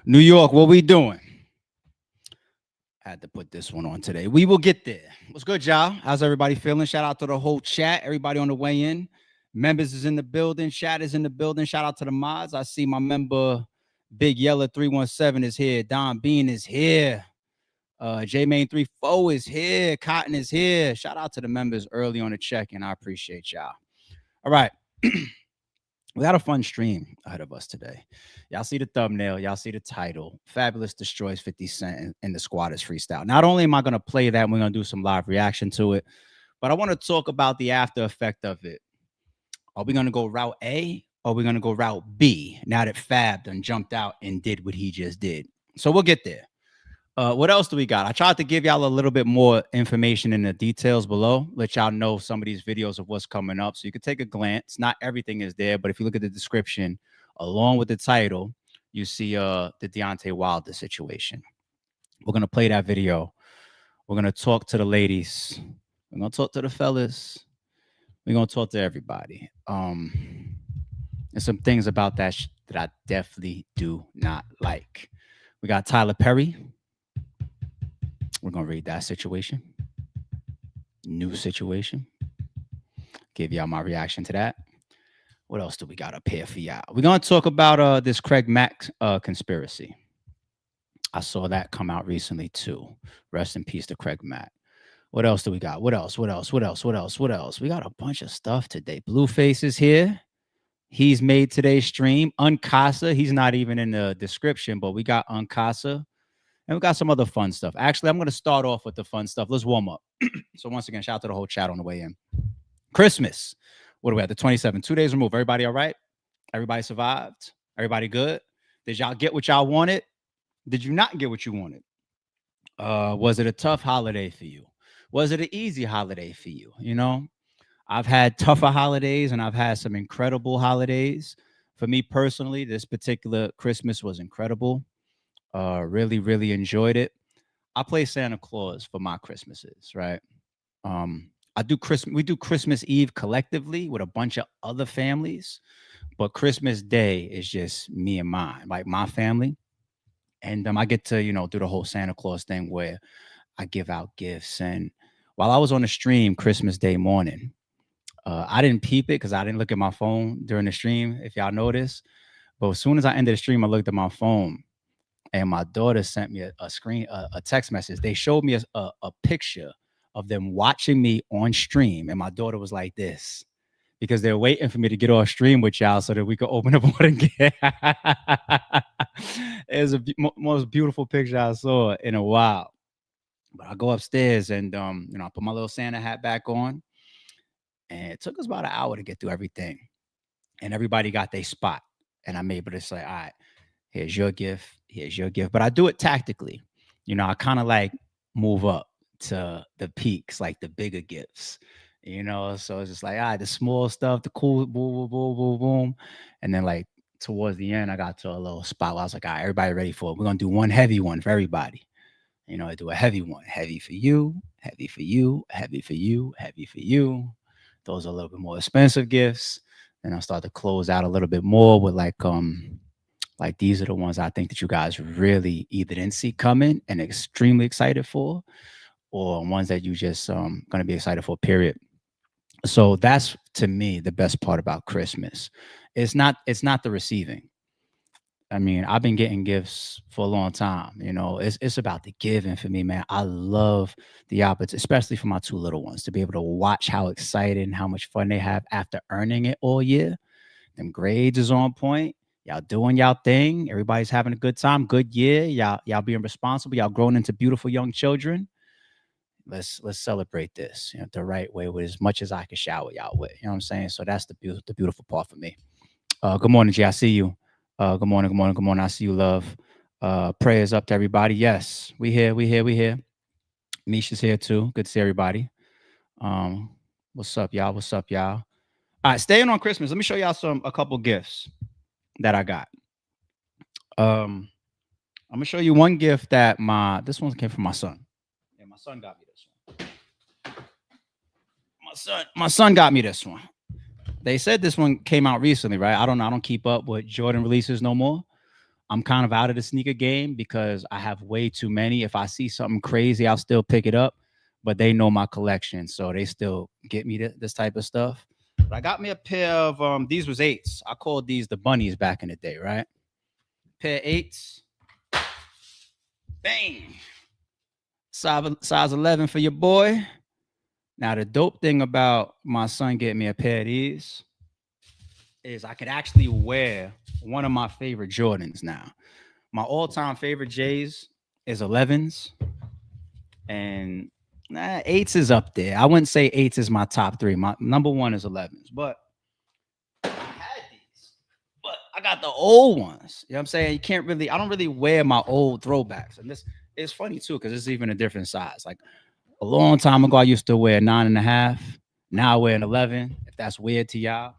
New York, what we doing? I had to put this one on today. We will get there. What's good, y'all? How's everybody feeling? Shout out to the whole chat. Everybody on the way in. Members is in the building. Chat is in the building. Shout out to the mods. I see my member Big Yeller 317 is here. Don Bean is here. J Main 34 is here. Cotton is here. Shout out to the members early on the check-in. I appreciate y'all. All right. We got a fun stream ahead of us today. Y'all see the thumbnail. Y'all see the title. Fabulous Destroys 50 Cent in the Squatters Freestyle. Not only am I going to play that, we're going to do some live reaction to it, but I want to talk about the after effect of it. Are we going to go route A or are we going to go route B now that Fab done jumped out and did what he just did? So we'll get there. What else do we got? I tried to give y'all a little bit more information in the details below, let y'all know some of these videos of what's coming up. So you can take a glance. Not everything is there, but if you look at the description, along with the title, you see the Deontay Wilder situation. We're going to play that video. We're going to talk to the ladies. We're going to talk to the fellas. We're going to talk to everybody. And some things about that that I definitely do not like. We got Tyler Perry. We're going to read that situation. New situation. Give y'all my reaction to that. What else do we got up here for y'all? We're going to talk about this Craig Mack conspiracy. I saw that come out recently too. Rest in peace to Craig Mack. What else do we got? What else? What else? We got a bunch of stuff today. Blueface is here. He's made today's stream. Uncasa, he's not even in the description, but we got Uncasa. And we got some other fun stuff. Actually, I'm going to start off with the fun stuff. Let's warm up. So once again, shout out to the whole chat on the way in. Christmas. What are we at? The 27th. 2 days removed. Everybody all right? Everybody survived? Everybody good? Did y'all get what y'all wanted? Did you not get what you wanted? Was it a tough holiday for you? Was it an easy holiday for you? You know, I've had tougher holidays and I've had some incredible holidays. For me personally, this particular Christmas was incredible. Really, really enjoyed it. I play Santa Claus for my Christmases, right? We do Christmas Eve collectively with a bunch of other families, but Christmas Day is just me and mine, like my family. And I get to, do the whole Santa Claus thing where I give out gifts. And while I was on the stream Christmas Day morning, I didn't peep it because I didn't look at my phone during the stream, if y'all notice. But as soon as I ended the stream, I looked at my phone. And my daughter sent me a text message. They showed me a picture of them watching me on stream. And my daughter was like this because they're waiting for me to get off stream with y'all so that we could open up one and get. It's the most beautiful picture I saw in a while. But I go upstairs and, I put my little Santa hat back on. And it took us about an hour to get through everything. And everybody got their spot. And I'm able to say, all right, here's your gift. Here's your gift. But I do it tactically. I kind of like move up to the peaks, like the bigger gifts, So it's just like, the small stuff, the cool, boom, boom, boom, boom, boom. And then like towards the end, I got to a little spot where I was like, all right, everybody ready for it. We're going to do one heavy one for everybody. I do a heavy one. Heavy for you, heavy for you, heavy for you, heavy for you. Those are a little bit more expensive gifts. Then I'll start to close out a little bit more with like these are the ones I think that you guys really either didn't see coming and extremely excited for, or ones that you just going to be excited for, period. So that's, to me, the best part about Christmas. It's not the receiving. I mean, I've been getting gifts for a long time. It's about the giving for me, man. I love the opportunity, especially for my two little ones, to be able to watch how excited and how much fun they have after earning it all year. Them grades is on point. Y'all doing y'all thing. Everybody's having a good time. Good year. Y'all being responsible. Y'all growing into beautiful young children. Let's celebrate this the right way with as much as I can shower y'all with. You know what I'm saying? So that's the beautiful part for me. Good morning, G. I see you. Good morning. I see you, love. Prayers up to everybody. Yes, we here. Misha's here too. Good to see everybody. What's up, y'all? All right, staying on Christmas. Let me show y'all a couple gifts that I got. I'm gonna show you one gift that this one came from my son. Yeah, my son got me this one. My son got me this one. They said this one came out recently, right? I don't know. I don't keep up with Jordan releases no more. I'm kind of out of the sneaker game because I have way too many. If I see something crazy, I'll still pick it up, but they know my collection, so they still get me this type of stuff. But I got me a pair of these was eights. I called these the bunnies back in the day, right? Pair of eights. Bang. Size 11 for your boy. Now the dope thing about my son getting me a pair of these is I could actually wear one of my favorite Jordans now. My all-time favorite J's is 11s, and eights is up there. I wouldn't say eights is my top three. My number one is 11s, but I had these, but I got the old ones. You know what I'm saying? You can't really, I don't really wear my old throwbacks, and this is funny too because it's even a different size. Like a long time ago, I used to wear 9.5. Now I wear an 11. If that's weird to y'all,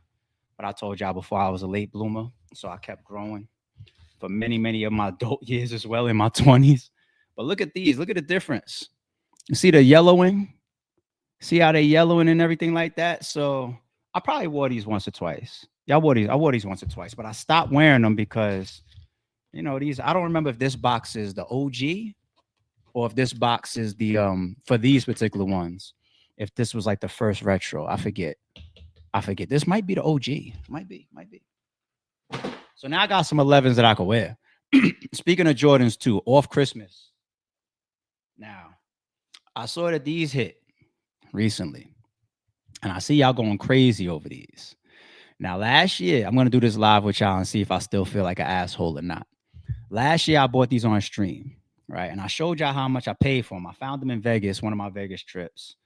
but I told y'all before I was a late bloomer, so I kept growing for many of my adult years as well in my 20s. But look at these. Look at the difference. You see the yellowing? See how they yellowing and everything like that? So I probably wore these once or twice. Yeah, I wore these once or twice, but I stopped wearing them because, you know, these, I don't remember if this box is the OG or if this box is the for these particular ones. If this was like the first retro, I forget. This might be the OG. Might be. So now I got some 11s that I could wear. Speaking of Jordans too, off Christmas. Now, I saw that these hit recently, and I see y'all going crazy over these. Now, last year, I'm going to do this live with y'all and see if I still feel like an asshole or not. Last year, I bought these on stream, right? And I showed y'all how much I paid for them. I found them in Vegas, one of my Vegas trips,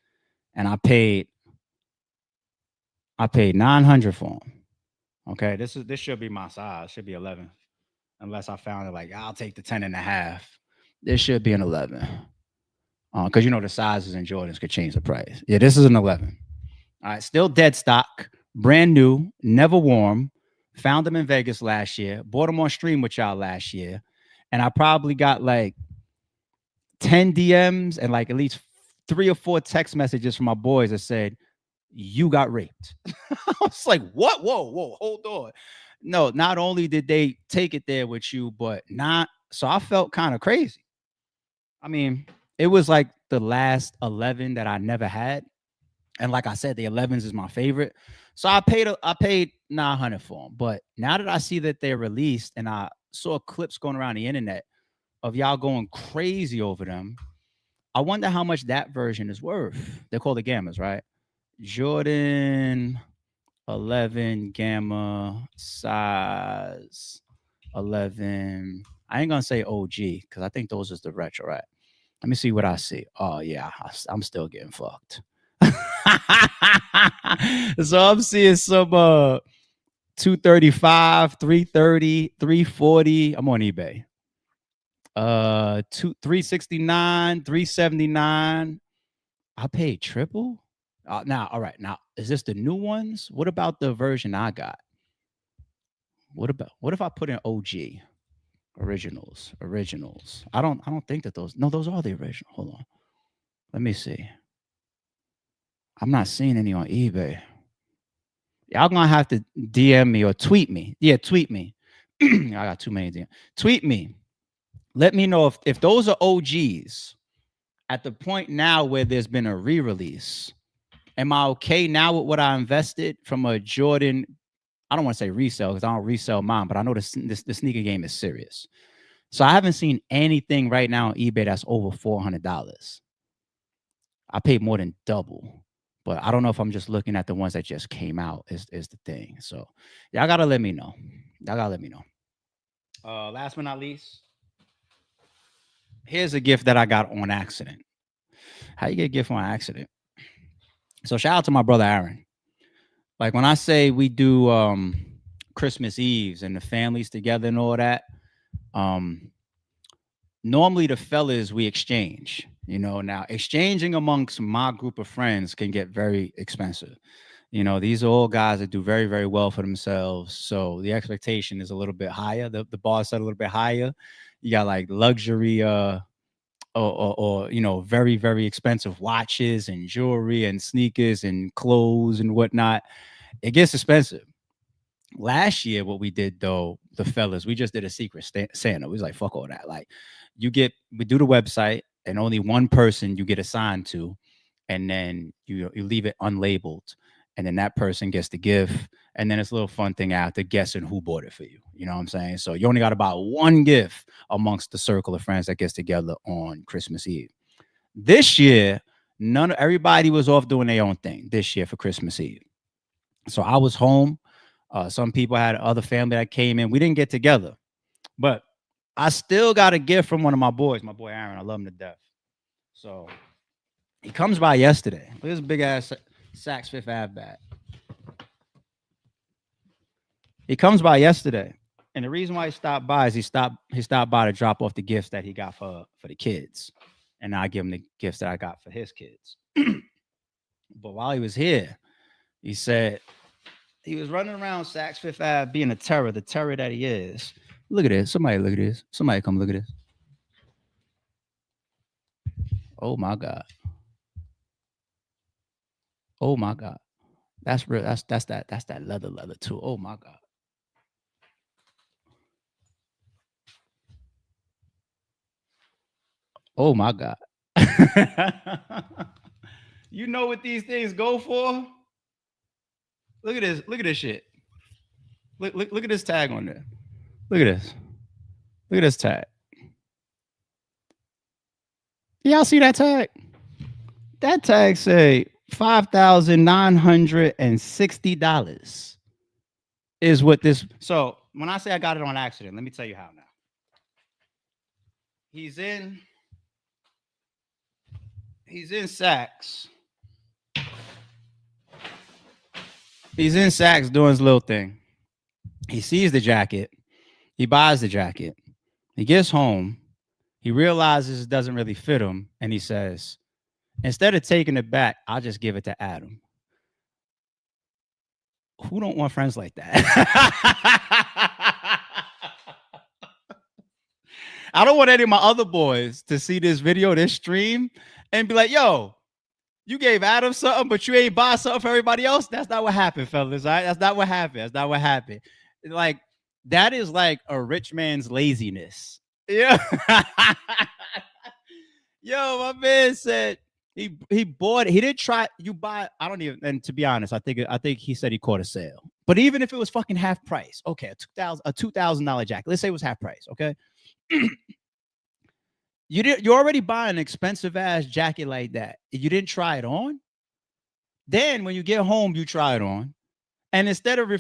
and I paid 900 for them. Okay, this should be my size. Should be 11, unless I found it like I'll take the 10.5. This should be an 11, because you know the sizes in Jordans could change the price. Yeah, this is an 11. All right, still dead stock, brand new, never worn. Found them in Vegas last year. Bought them on stream with y'all last year, and I probably got like 10 DMs and like at least 3 or 4 text messages from my boys that said, "You got raped." I was like, what? Whoa, hold on. No, not only did they take it there with you, but not. So I felt kind of crazy. I mean, it was like the last 11 that I never had. And like I said, the 11s is my favorite. So I paid 900 for them. But now that I see that they're released and I saw clips going around the internet of y'all going crazy over them, I wonder how much that version is worth. They're called the Gammas, right? Jordan 11 Gamma size 11. I ain't gonna say OG because I think those is the retro, right? Let me see what I see. Oh yeah, I'm still getting fucked. So I'm seeing some 235, 330, 340. I'm on eBay. 369, 379. I paid triple. Now, all right. Now, is this the new ones? What about the version I got? What if I put in OG originals? I don't think that those. No, those are the original. Hold on. Let me see. I'm not seeing any on eBay. Y'all gonna have to DM me or tweet me. Yeah, tweet me. I got too many DMs. Tweet me. Let me know if those are OGs at the point now where there's been a re-release. Am I okay now with what I invested from a Jordan? I don't want to say resell because I don't resell mine, but I know the sneaker game is serious. So I haven't seen anything right now on eBay that's over $400. I paid more than double, but I don't know if I'm just looking at the ones that just came out is the thing. So y'all gotta let me know. Last but not least, here's a gift that I got on accident. How you get a gift on accident? So shout out to my brother Aaron. Like when I say we do Christmas Eves and the families together and all that, normally the fellas we exchange. You know, now exchanging amongst my group of friends can get very expensive. You know, these are all guys that do very, very well for themselves. So the expectation is a little bit higher. The bar set a little bit higher. You got like luxury or you know, very, very expensive watches and jewelry and sneakers and clothes and whatnot. It gets expensive. Last year, what we did though, the fellas, we just did a secret Santa. We was like, fuck all that. Like, we do the website, and only one person you get assigned to, and then you leave it unlabeled, and then that person gets the gift, and then it's a little fun thing after guessing who bought it for you. You know what I'm saying? So you only got about one gift amongst the circle of friends that gets together on Christmas Eve. This year, everybody was off doing their own thing this year for Christmas Eve. So I was home. Some people had other family that came in. We didn't get together, but I still got a gift from one of my boys, my boy Aaron. I love him to death. So he comes by yesterday. Look at this big ass Saks Fifth Ave bag. He comes by yesterday, and the reason why he stopped by is he stopped by to drop off the gifts that he got for the kids, and I give him the gifts that I got for his kids. But while he was here, he said he was running around Saks Fifth Ave being the terror that he is. Look at this. Somebody look at this. Somebody come look at this. Oh my God. Oh my God. That's real. That's that leather too. Oh my God. Oh my God. You know what these things go for? Look at this. Look at this shit. Look at this tag on there. Look at this. Look at this tag. Y'all see that tag? That tag say $5,960 is what this. So when I say I got it on accident, let me tell you how now. He's in Saks. He's in Saks doing his little thing. He sees the jacket. He buys the jacket. He gets home. He realizes it doesn't really fit him. And he says, instead of taking it back, I'll just give it to Adam. Who don't want friends like that? I don't want any of my other boys to see this video, this stream, and be like, yo, you gave Adam something, but you ain't buy something for everybody else. That's not what happened, fellas. All right? That's not what happened. That's not what happened. Like, that is like a rich man's laziness. Yeah. Yo, my man said he bought it. He didn't try. You buy. I don't even. And to be honest, I think he said he caught a sale. But even if it was fucking half price, okay, a $2,000 jacket. Let's say it was half price, okay. You're already buying an expensive ass jacket like that. You didn't try it on. Then when you get home, you try it on, and instead of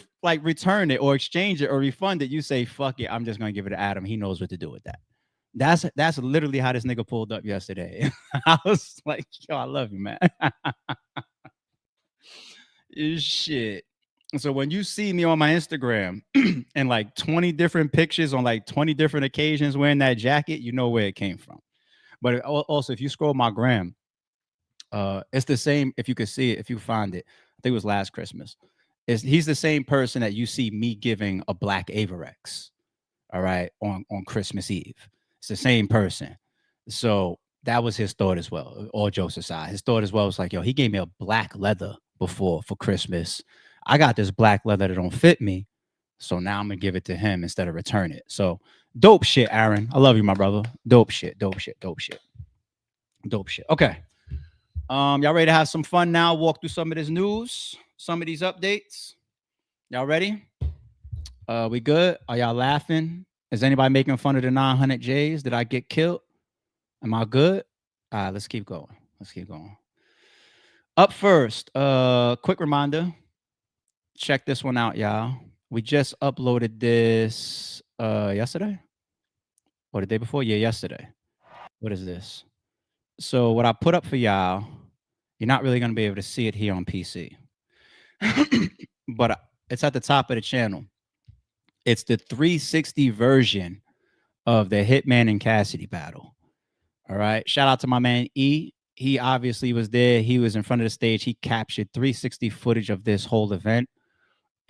return it or exchange it or refund it, you say, "Fuck it, I'm just gonna give it to Adam. He knows what to do with that." That's literally how this nigga pulled up yesterday. I was like, "Yo, I love you, man." Shit. So when you see me on my Instagram and like 20 different pictures on like 20 different occasions wearing that jacket, you know where it came from. But also, if you scroll my gram, it's the same. If you could see it, if you find it, I think it was last Christmas. He's the same person that you see me giving a black Averex, all right, on Christmas Eve. It's the same person. So that was his thought as well. All jokes aside, his thought as well was like, yo, he gave me a black leather before for Christmas. I got this black leather that don't fit me. So now I'm gonna give it to him instead of return it. So dope shit, Aaron. I love you, my brother. Dope shit, dope shit, dope shit. Dope shit. Okay. Y'all ready to have some fun now? Walk through some of this news, some of these updates. Y'all ready? We good? Are y'all laughing? Is anybody making fun of the 900 J's? Did I get killed? Am I good? All right, let's keep going. Let's keep going. Up first, quick reminder. Check this one out, y'all. We just uploaded this yesterday or the day before. Yeah, yesterday. What is this? So what I put up for y'all, you're not really going to be able to see it here on PC. But it's at the top of the channel. It's the 360 version of the Hitman and Cassidy battle. All right. Shout out to my man E. He obviously was there. He was in front of the stage. He captured 360 footage of this whole event.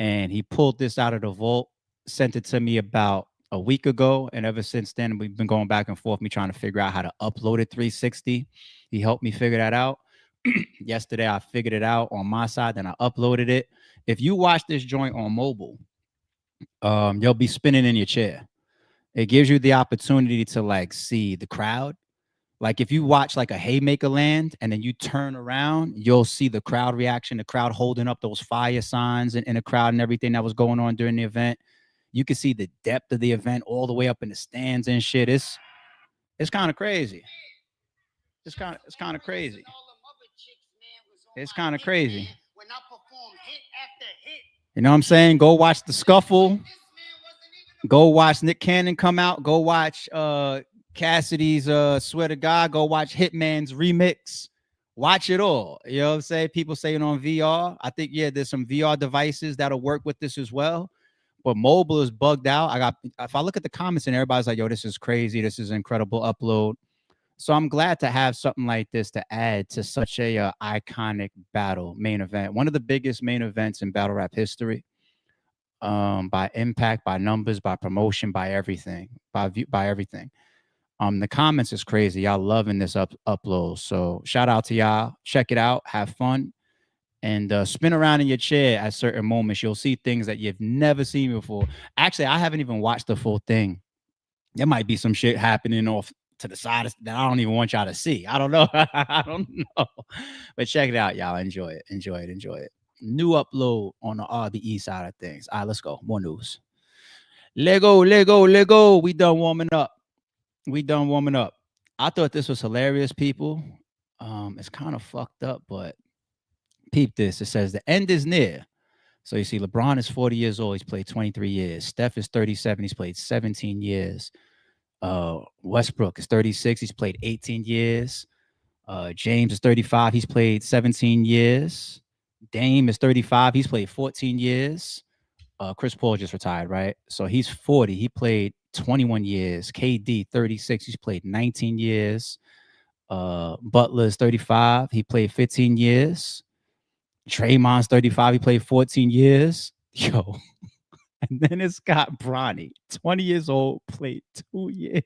And he pulled this out of the vault, sent it to me about a week ago. And ever since then, we've been going back and forth, me trying to figure out how to upload it 360. He helped me figure that out. Yesterday, I figured it out on my side, then I uploaded it. If you watch this joint on mobile, you'll be spinning in your chair. It gives you the opportunity to like see the crowd. Like if you watch like a haymaker land and then you turn around, you'll see the crowd reaction, the crowd holding up those fire signs in the crowd and everything that was going on during the event. You can see the depth of the event all the way up in the stands and shit. It's kind of crazy. It's kind of crazy. It's kind of crazy. You know what I'm saying? Go watch the scuffle. Go watch Nick Cannon come out. Go watch Cassidy's Swear to God. Go watch Hitman's remix. Watch it all. You know what I'm saying? People saying on VR. I think, yeah, there's some VR devices that'll work with this as well. But mobile is bugged out. If I look at the comments and everybody's like, yo, this is crazy. This is an incredible upload. So I'm glad to have something like this to add to such a iconic battle main event. One of the biggest main events in battle rap history. By impact, by numbers, by promotion, by everything, by everything. The comments is crazy. Y'all loving this upload. So shout out to y'all. Check it out. Have fun. And spin around in your chair at certain moments. You'll see things that you've never seen before. Actually, I haven't even watched the full thing. There might be some shit happening off to the side that I don't even want y'all to see. I don't know. I don't know. But check it out, y'all. Enjoy it. Enjoy it. Enjoy it. New upload on the RBE side of things. All right, let's go. More news. Lego. We done warming up. I thought this was hilarious, people. It's kind of fucked up, but peep this. It says the end is near. So you see, LeBron is 40 years old. He's played 23 years. Steph is 37. He's played 17 years. Westbrook is 36. He's played 18 years. James is 35. He's played 17 years. Dame is 35. He's played 14 years. Chris Paul just retired, right? So he's 40. He played 21 years. KD, 36. He's played 19 years. Butler is 35. He played 15 years. Draymond's 35. He played 14 years. Yo. And then it's got Bronny, 20 years old, played 2 years.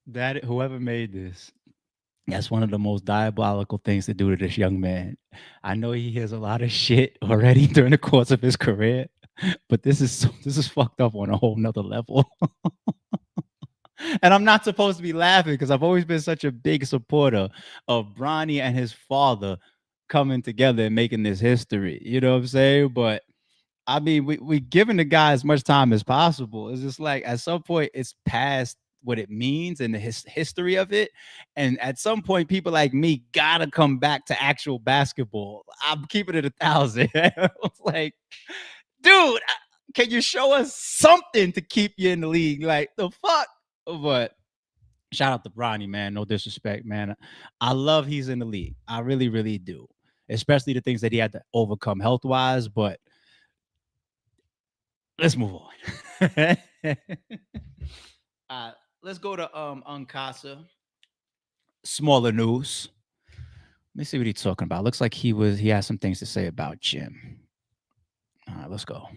That whoever made this, that's one of the most diabolical things to do to this young man. I know he hears a lot of shit already during the course of his career, but this is fucked up on a whole nother level. And I'm not supposed to be laughing because I've always been such a big supporter of Bronny and his father coming together and making this history. You know what I'm saying? But I mean, we giving the guy as much time as possible. It's just like at some point it's past what it means and the history of it. And at some point, people like me gotta come back to actual basketball. I'm keeping it 1,000. It's like, dude, can you show us something to keep you in the league? Like the fuck? But shout out to Bronny, man. No disrespect, man. I love he's in the league. I really, really do. Especially the things that he had to overcome health-wise. But let's move on. Let's go to Uncasa. Smaller news. Let me see what he's talking about. Looks like he has some things to say about Jim. All right, let's go.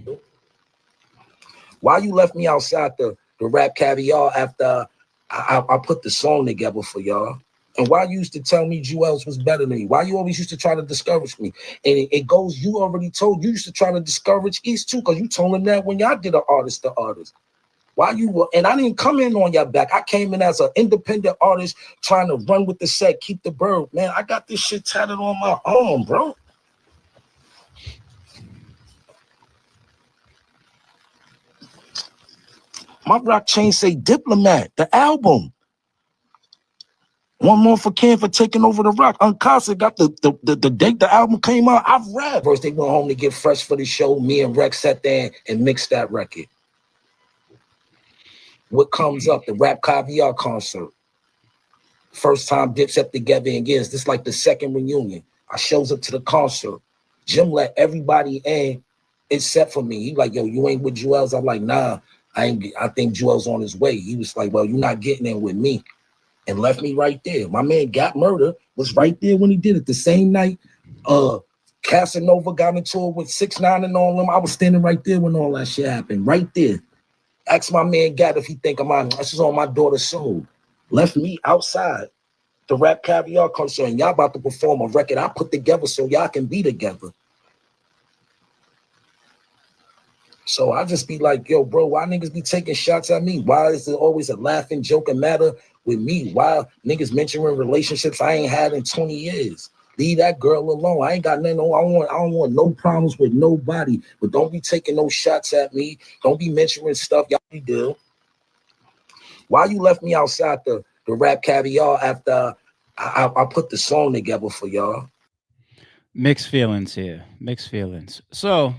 Why you left me outside the rap caviar after I put the song together for y'all? And why you used to tell me Jewels was better than me? Why you always used to try to discourage me? And it goes, you already told, you used to try to discourage East too, because you told him that when y'all did an artist to artist. Why you were, and I didn't come in on your back. I came in as an independent artist trying to run with the set, keep the bird. Man, I got this shit tatted on my arm, bro. My rock chain say Diplomat, the album. One more for Ken for taking over the rock. Uncasa got the date the album came out. I've read. First, they went home to get fresh for the show. Me and Rex sat there and mixed that record. What comes up? The Rap Caviar concert. First time Dipset together in years. This is like the second reunion. I shows up to the concert. Jim let everybody in except for me. He like, yo, you ain't with Jewels? I'm like, nah, I think Jewels on his way. He was like, well, you're not getting in with me. And left me right there. My man Got Murder was right there when he did it. The same night, Casanova got into it with 6ix9ine and all them. I was standing right there when all that shit happened. Right there. Ask my man Gat if he think I'm on. This is on my daughter's soul. Left me outside the Rap Caviar concert, and y'all about to perform a record I put together so y'all can be together. So I just be like, yo, bro, why niggas be taking shots at me? Why is it always a laughing, joking matter with me? Why niggas mentioning relationships I ain't had in 20 years? Leave that girl alone. I ain't got nothing. I don't want no problems with nobody. But don't be taking no shots at me. Don't be mentioning stuff y'all be doing. Why you left me outside the Rap Caviar after I put the song together for y'all? Mixed feelings here. Mixed feelings. So,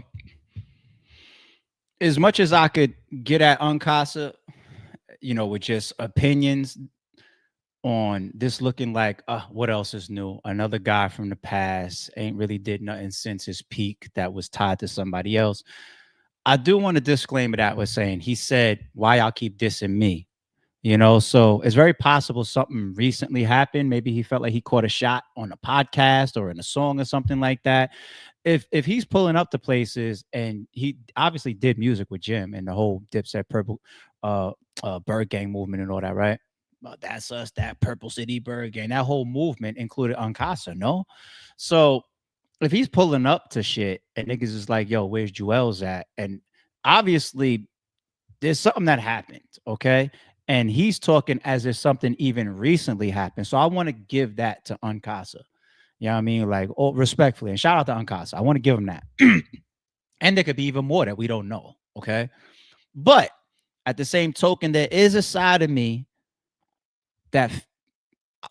as much as I could get at Uncasa, with just opinions on this looking like, what else is new? Another guy from the past ain't really did nothing since his peak that was tied to somebody else. I do want to disclaimer that with saying he said, why y'all keep dissing me? So it's very possible something recently happened. Maybe he felt like he caught a shot on a podcast or in a song or something like that. If he's pulling up to places, and he obviously did music with Jim and the whole Dipset Purple Bird Gang movement and all that, right? That's us, that Purple City Bird Gang, that whole movement included Uncasa, no? So if he's pulling up to shit and niggas is like, yo, where's Joel's at? And obviously there's something that happened, okay? And he's talking as if something even recently happened. So I want to give that to Uncasa. You know what I mean? Like, respectfully. And shout out to Uncasa. I want to give him that. And there could be even more that we don't know, okay? But at the same token, there is a side of me that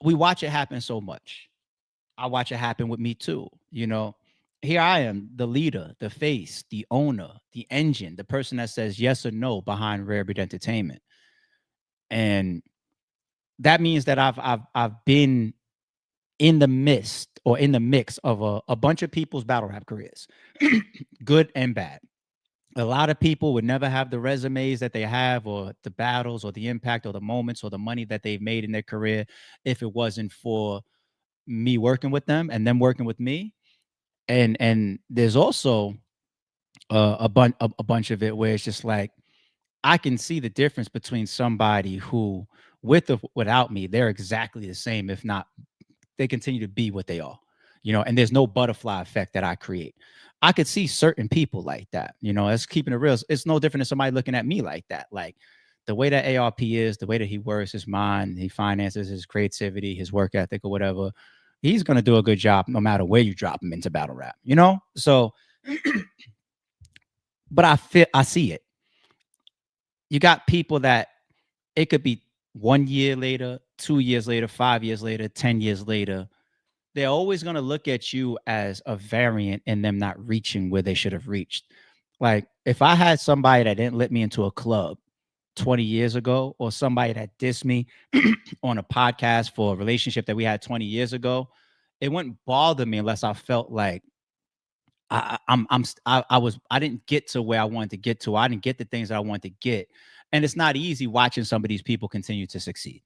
we watch it happen so much. I watch it happen with me too. Here I am, the leader, the face, the owner, the engine, the person that says yes or no behind Rare Breed Entertainment. And that means that I've been in the midst or in the mix of a bunch of people's battle rap careers, good and bad. A lot of people would never have the resumes that they have, or the battles, or the impact, or the moments, or the money that they've made in their career if it wasn't for me working with them and them working with me. And there's also a bunch of it where it's just like, I can see the difference between somebody who, with or without me, they're exactly the same. If not, they continue to be what they are, and there's no butterfly effect that I create. I could see certain people like that, as keeping it real. It's no different than somebody looking at me like that. Like the way that ARP is, the way that he works his mind, he finances his creativity, his work ethic or whatever. He's going to do a good job no matter where you drop him into battle rap, So, but I see it. You got people that it could be 1 year later, 2 years later, 5 years later, 10 years later. They're always going to look at you as a variant in them not reaching where they should have reached. Like if I had somebody that didn't let me into a club 20 years ago, or somebody that dissed me on a podcast for a relationship that we had 20 years ago, it wouldn't bother me unless I felt like I didn't get to where I wanted to get to. I didn't get the things that I wanted to get. And it's not easy watching some of these people continue to succeed.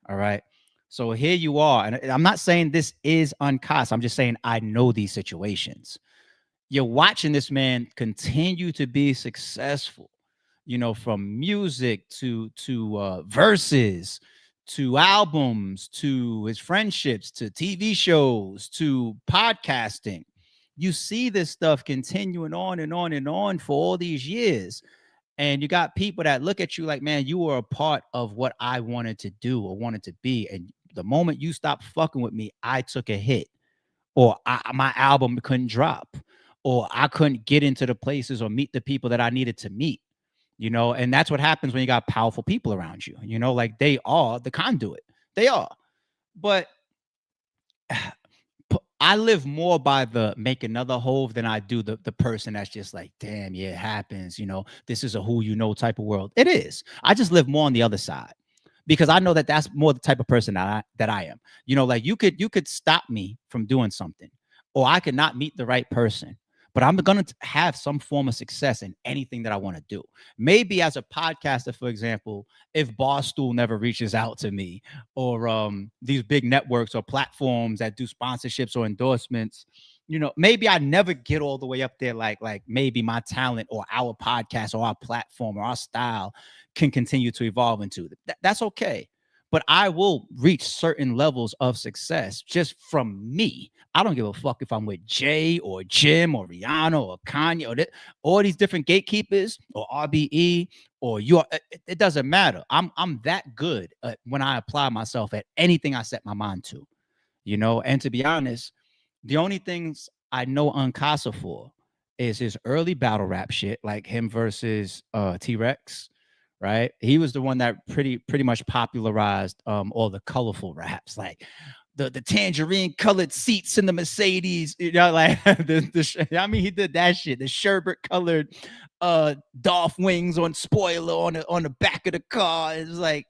All right. So here you are. And I'm not saying this is Uncasa. I'm just saying I know these situations. You're watching this man continue to be successful, from music to verses, to albums, to his friendships, to TV shows, to podcasting. You see this stuff continuing on and on and on for all these years. And you got people that look at you like, man, you were a part of what I wanted to do or wanted to be. And the moment you stopped fucking with me, I took a hit, or my album couldn't drop, or I couldn't get into the places or meet the people that I needed to meet, and that's what happens when you got powerful people around you, like they are the conduit. They are. But I live more by the make another Hove than I do the person that's just like, damn, yeah, it happens. This is a who type of world. It is. I just live more on the other side because I know that that's more the type of person that I am. Like you could stop me from doing something, or I could not meet the right person, but I'm going to have some form of success in anything that I want to do. Maybe as a podcaster, for example, if Barstool never reaches out to me, or these big networks or platforms that do sponsorships or endorsements, maybe I never get all the way up there. Like maybe my talent or our podcast or our platform or our style can continue to evolve into. That's okay. but I will reach certain levels of success just from me. I don't give a fuck if I'm with Jay or Jim or Rihanna or Kanye or all these different gatekeepers or RBE or you. It doesn't matter. I'm that good when I apply myself at anything I set my mind to, And to be honest, the only things I know Uncasa for is his early battle rap shit, like him versus T-Rex, right? He was the one that pretty much popularized all the colorful raps, like the tangerine colored seats in the Mercedes, like I mean, he did that shit, the sherbet colored Dolph wings on spoiler on the back of the car. It's like,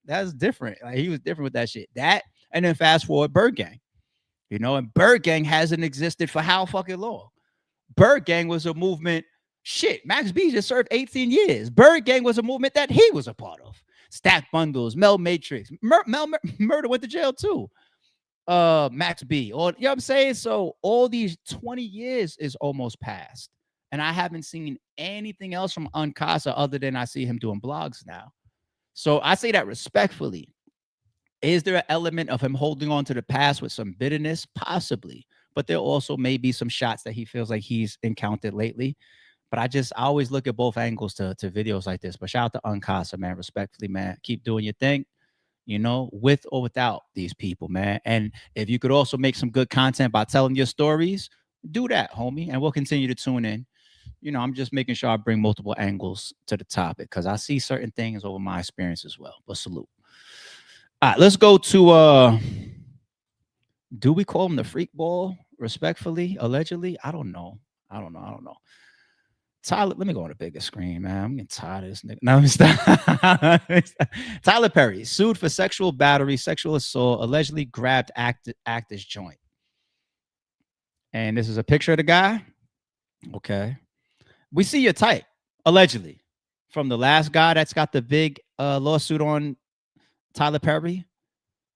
that's different. Like, he was different with that shit. That, and then fast forward Bird Gang, and Bird Gang hasn't existed for how fucking long? Bird Gang was a movement. Shit, Max B just served 18 years. Bird Gang was a movement that he was a part of. Stack Bundles, Mel Matrix, Murder went to jail too. Max B, or you know what I'm saying? So all these 20 years is almost past, and I haven't seen anything else from Uncasa other than I see him doing blogs now. So I say that respectfully. Is there an element of him holding on to the past with some bitterness? Possibly. But there also may be some shots that he feels like he's encountered lately. But I always look at both angles to videos like this. But shout out to Uncasa, man. Respectfully, man. Keep doing your thing, with or without these people, man. And if you could also make some good content by telling your stories, do that, homie. And we'll continue to tune in. I'm just making sure I bring multiple angles to the topic because I see certain things over my experience as well. But salute. All right, let's go to do we call him the freak ball respectfully, allegedly? I don't know. Tyler, let me go on the bigger screen, man. I'm getting tired of this nigga. No, stop. Tyler Perry sued for sexual battery, sexual assault, allegedly grabbed actor's joint. And this is a picture of the guy. Okay. We see your type, allegedly, from the last guy that's got the big lawsuit on Tyler Perry.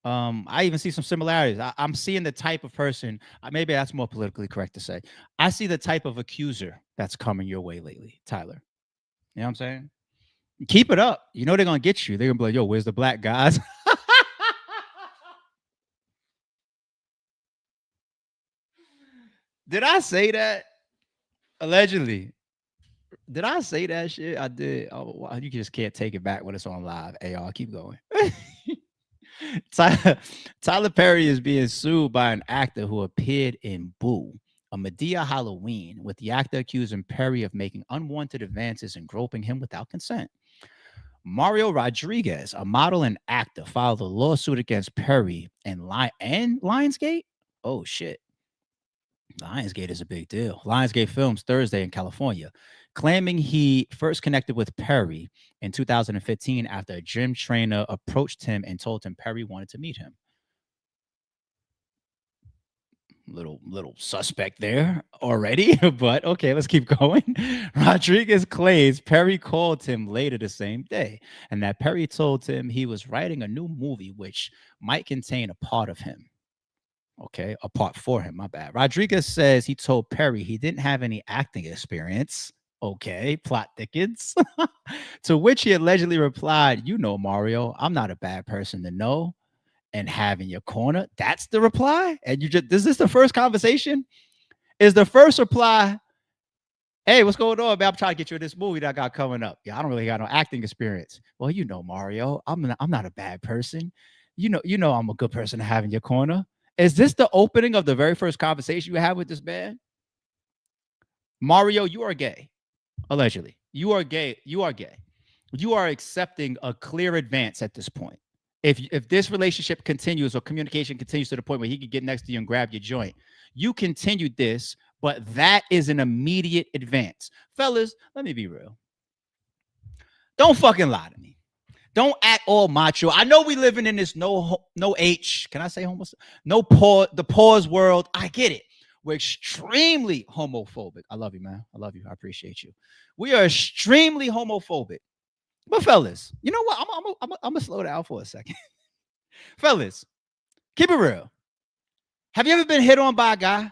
I even see some similarities. I'm seeing the type of person, maybe that's more politically correct to say. I see the type of accuser that's coming your way lately, Tyler. You know what I'm saying? Keep it up. They're going to get you. They're going to be like, yo, where's the black guys? Did I say that? Allegedly. Did I say that shit? I did. Oh, wow. You just can't take it back when it's on live. Hey, y'all, keep going. Tyler Perry is being sued by an actor who appeared in Boo, a Madea Halloween, with the actor accusing Perry of making unwanted advances and groping him without consent. Mario Rodriguez, a model and actor, filed a lawsuit against Perry and Lionsgate. Oh, shit. Lionsgate is a big deal. Lionsgate Films Thursday in California, claiming he first connected with Perry in 2015 after a gym trainer approached him and told him Perry wanted to meet him. Little suspect there already, but okay, let's keep going. Rodriguez claims Perry called him later the same day and that Perry told him he was writing a new movie which might contain a part of him. Okay, a part for him, my bad. Rodriguez says he told Perry he didn't have any acting experience. Okay, plot thickens. To which he allegedly replied, Mario, I'm not a bad person to know and have in your corner. That's the reply? And is this the first conversation? Is the first reply, hey, what's going on, man? I'm trying to get you in this movie that I got coming up. Yeah, I don't really got no acting experience. Well, Mario, I'm not a bad person. I'm a good person to have in your corner. Is this the opening of the very first conversation you had with this man? Mario, you are gay. Allegedly. You are gay. You are gay. You are accepting a clear advance at this point. If this relationship continues or communication continues to the point where he could get next to you and grab your joint, you continued this, but that is an immediate advance. Fellas, let me be real. Don't fucking lie to me. Don't act all macho. I know we living in this no H. Can I say homosexual? No pause, the pause world. I get it. We're extremely homophobic. I love you, man. I love you. I appreciate you. We are extremely homophobic. But fellas, you know what? I'm gonna slow down for a second. Fellas, keep it real. Have you ever been hit on by a guy?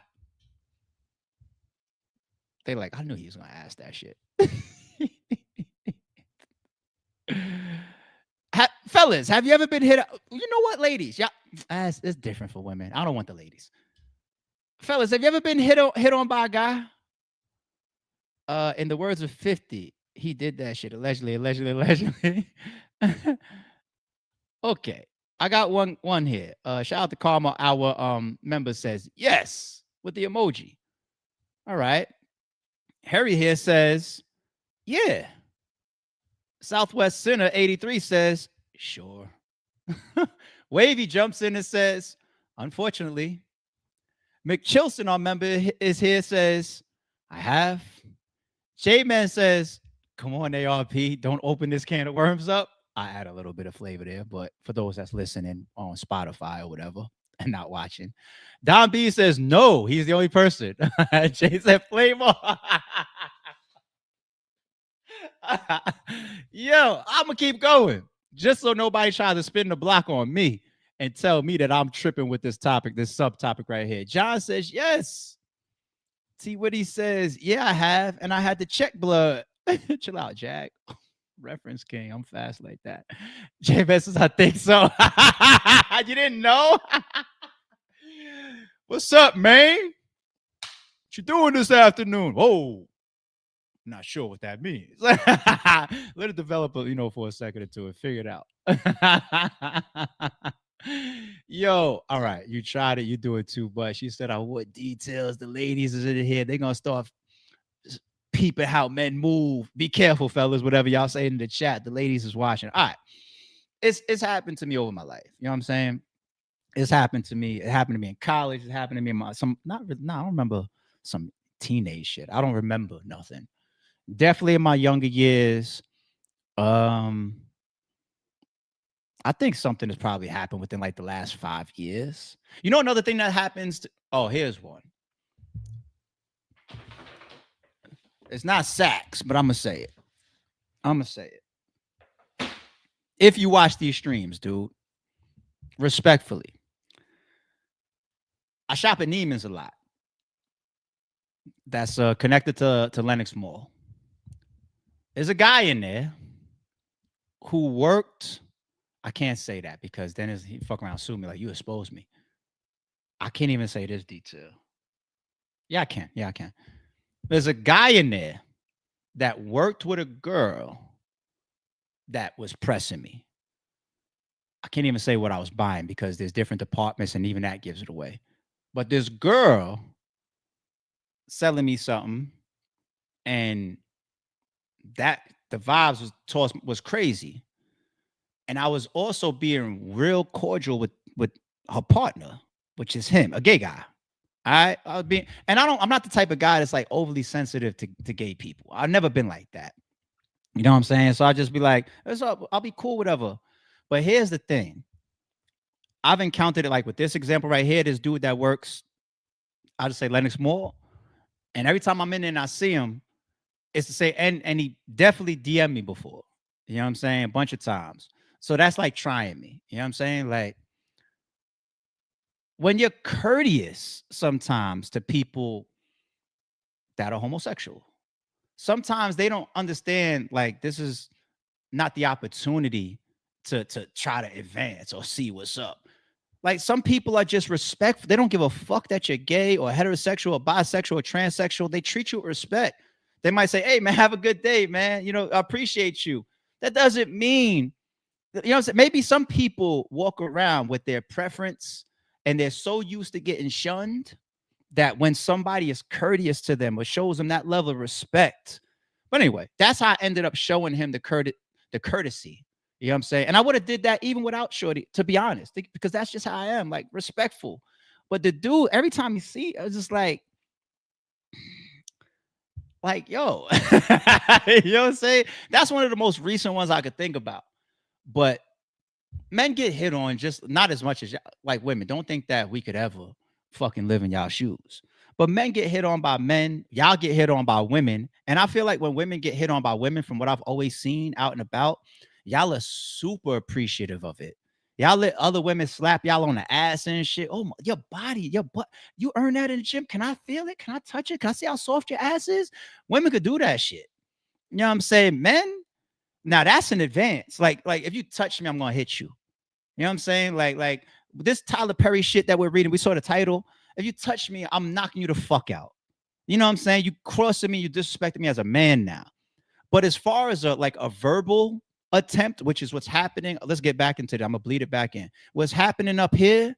They like, I knew he was gonna ask that shit. Fellas, Fellas, have you ever been hit? You know what, ladies? Yeah, it's different for women. I don't want the ladies. Fellas, have you ever been hit on by a guy? In the words of 50, he did that shit allegedly. Okay. I got one here. Shout out to Karma. Our member says yes with the emoji. All right. Harry here says, yeah. Southwest Center 83 says, sure. Wavy jumps in and says, unfortunately. McChilson, our member, is here, says, I have. J-Man says, come on, ARP, don't open this can of worms up. I add a little bit of flavor there, but for those that's listening on Spotify or whatever and not watching, Don B says, no, he's the only person. Jay said, flavor. Yo, I'm going to keep going just so nobody tries to spin the block on me and tell me that I'm tripping with this topic, this subtopic right here. John says, yes. T. Whitty says, yeah, I have, and I had to check blood. Chill out, Jack. Reference king. I'm fast like that. J. says, I think so. You didn't know? What's up, man? What you doing this afternoon? Whoa. Not sure what that means. Let it develop, for a second or two and figure it out. Yo, all right, you tried it, you do it too, but she said, what details the ladies is in here? They're gonna start peeping how men move. Be careful, fellas, whatever y'all say in the chat. The ladies is watching. All right, it's happened to me over my life. You know what I'm saying? It's happened to me. It happened to me in college. It happened to me in I don't remember some teenage shit. I don't remember nothing. Definitely in my younger years. I think something has probably happened within like the last 5 years. You know, another thing that happens. Here's one. It's not sex, but I'm going to say it. If you watch these streams, dude, respectfully, I shop at Neiman's a lot. That's connected to Lenox Mall. There's a guy in there who worked. I can't say that because then he fuck around and sue me like you exposed me. I can't even say this detail. Yeah, I can. There's a guy in there that worked with a girl that was pressing me. I can't even say what I was buying because there's different departments and even that gives it away. But this girl selling me something and that the vibes was crazy. And I was also being real cordial with her partner, which is him, a gay guy. I was being, and I'm not the type of guy that's like overly sensitive to gay people. I've never been like that. You know what I'm saying? So I just be like, I'll be cool, whatever. But here's the thing. I've encountered it like with this example right here, this dude that works, I'll just say Lenox Mall. And every time I'm in there and I see him, it's to say, and he definitely DM'd me before. You know what I'm saying? A bunch of times. So that's like trying me. You know what I'm saying? Like when you're courteous sometimes to people that are homosexual, sometimes they don't understand like this is not the opportunity to try to advance or see what's up. Like some people are just respectful. They don't give a fuck that you're gay or heterosexual or bisexual or transsexual. They treat you with respect. They might say, hey man, have a good day, man. You know, I appreciate you. That doesn't mean, you know what I'm saying? Maybe some people walk around with their preference and they're so used to getting shunned that when somebody is courteous to them or shows them that level of respect. But anyway, that's how I ended up showing him the courtesy. You know what I'm saying? And I would have did that even without Shorty, to be honest, because that's just how I am, like respectful. But the dude, every time you see, I was just like, yo, you know what I'm saying? That's one of the most recent ones I could think about. But men get hit on just not as much as like women. Don't think that we could ever fucking live in y'all shoes. But men get hit on by men. Y'all get hit on by women. And I feel like when women get hit on by women, from what I've always seen out and about, y'all are super appreciative of it. Y'all let other women slap y'all on the ass and shit. Oh, your body, your butt. You earn that in the gym. Can I feel it? Can I touch it? Can I see how soft your ass is? Women could do that shit. You know what I'm saying? Men, Now that's an advance. Like if you touch me, I'm gonna hit you. You know what I'm saying? Like this Tyler Perry shit that we're reading. We saw the title. If you touch me, I'm knocking you the fuck out. You know what I'm saying? You crossing me, you disrespecting me as a man now. But as far as a verbal attempt, which is what's happening, let's get back into that. I'm gonna bleed it back in. What's happening up here?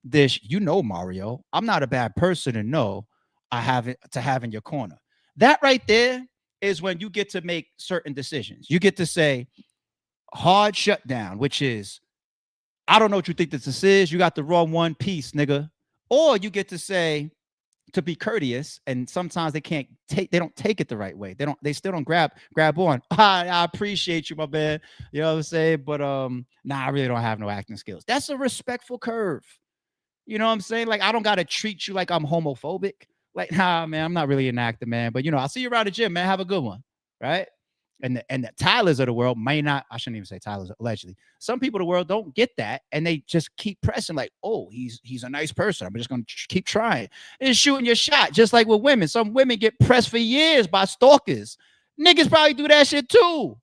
This, Mario, I'm not a bad person to know I have it to have in your corner. That right there is when you get to make certain decisions. You get to say hard shutdown, which is I don't know what you think this is. You got the wrong one piece, nigga. Or you get to say to be courteous, and sometimes they don't take it the right way. They still don't grab on. I appreciate you, my man. You know what I'm saying? But I really don't have no acting skills. That's a respectful curve. You know what I'm saying? Like, I don't gotta treat you like I'm homophobic. Like, nah, man, I'm not really an actor, man. But I'll see you around the gym, man. Have a good one. Right? And the Tylers of the world may not, I shouldn't even say Tylers, allegedly. Some people of the world don't get that, and they just keep pressing, like, oh, he's a nice person. I'm just gonna keep trying. And shooting your shot, just like with women. Some women get pressed for years by stalkers. Niggas probably do that shit too.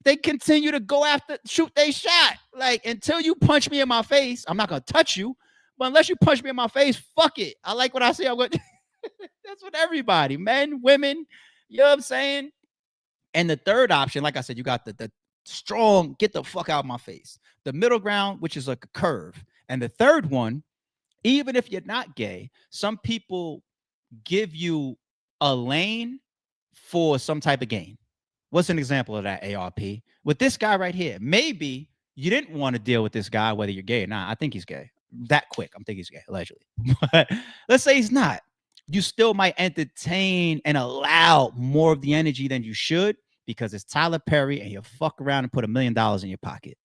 They continue to go after, shoot they shot. Like, until you punch me in my face, I'm not gonna touch you. But unless you punch me in my face, fuck it. I like what I say. I'm going. That's what everybody, men, women. You know what I'm saying? And the third option, like I said, you got the strong, get the fuck out of my face. The middle ground, which is like a curve. And the third one, even if you're not gay, some people give you a lane for some type of gain. What's an example of that, ARP? With this guy right here, maybe you didn't want to deal with this guy, whether you're gay or not. I think he's gay. That quick. I'm thinking he's gay, allegedly. But let's say he's not. You still might entertain and allow more of the energy than you should because it's Tyler Perry and you'll fuck around and put $1 million in your pocket.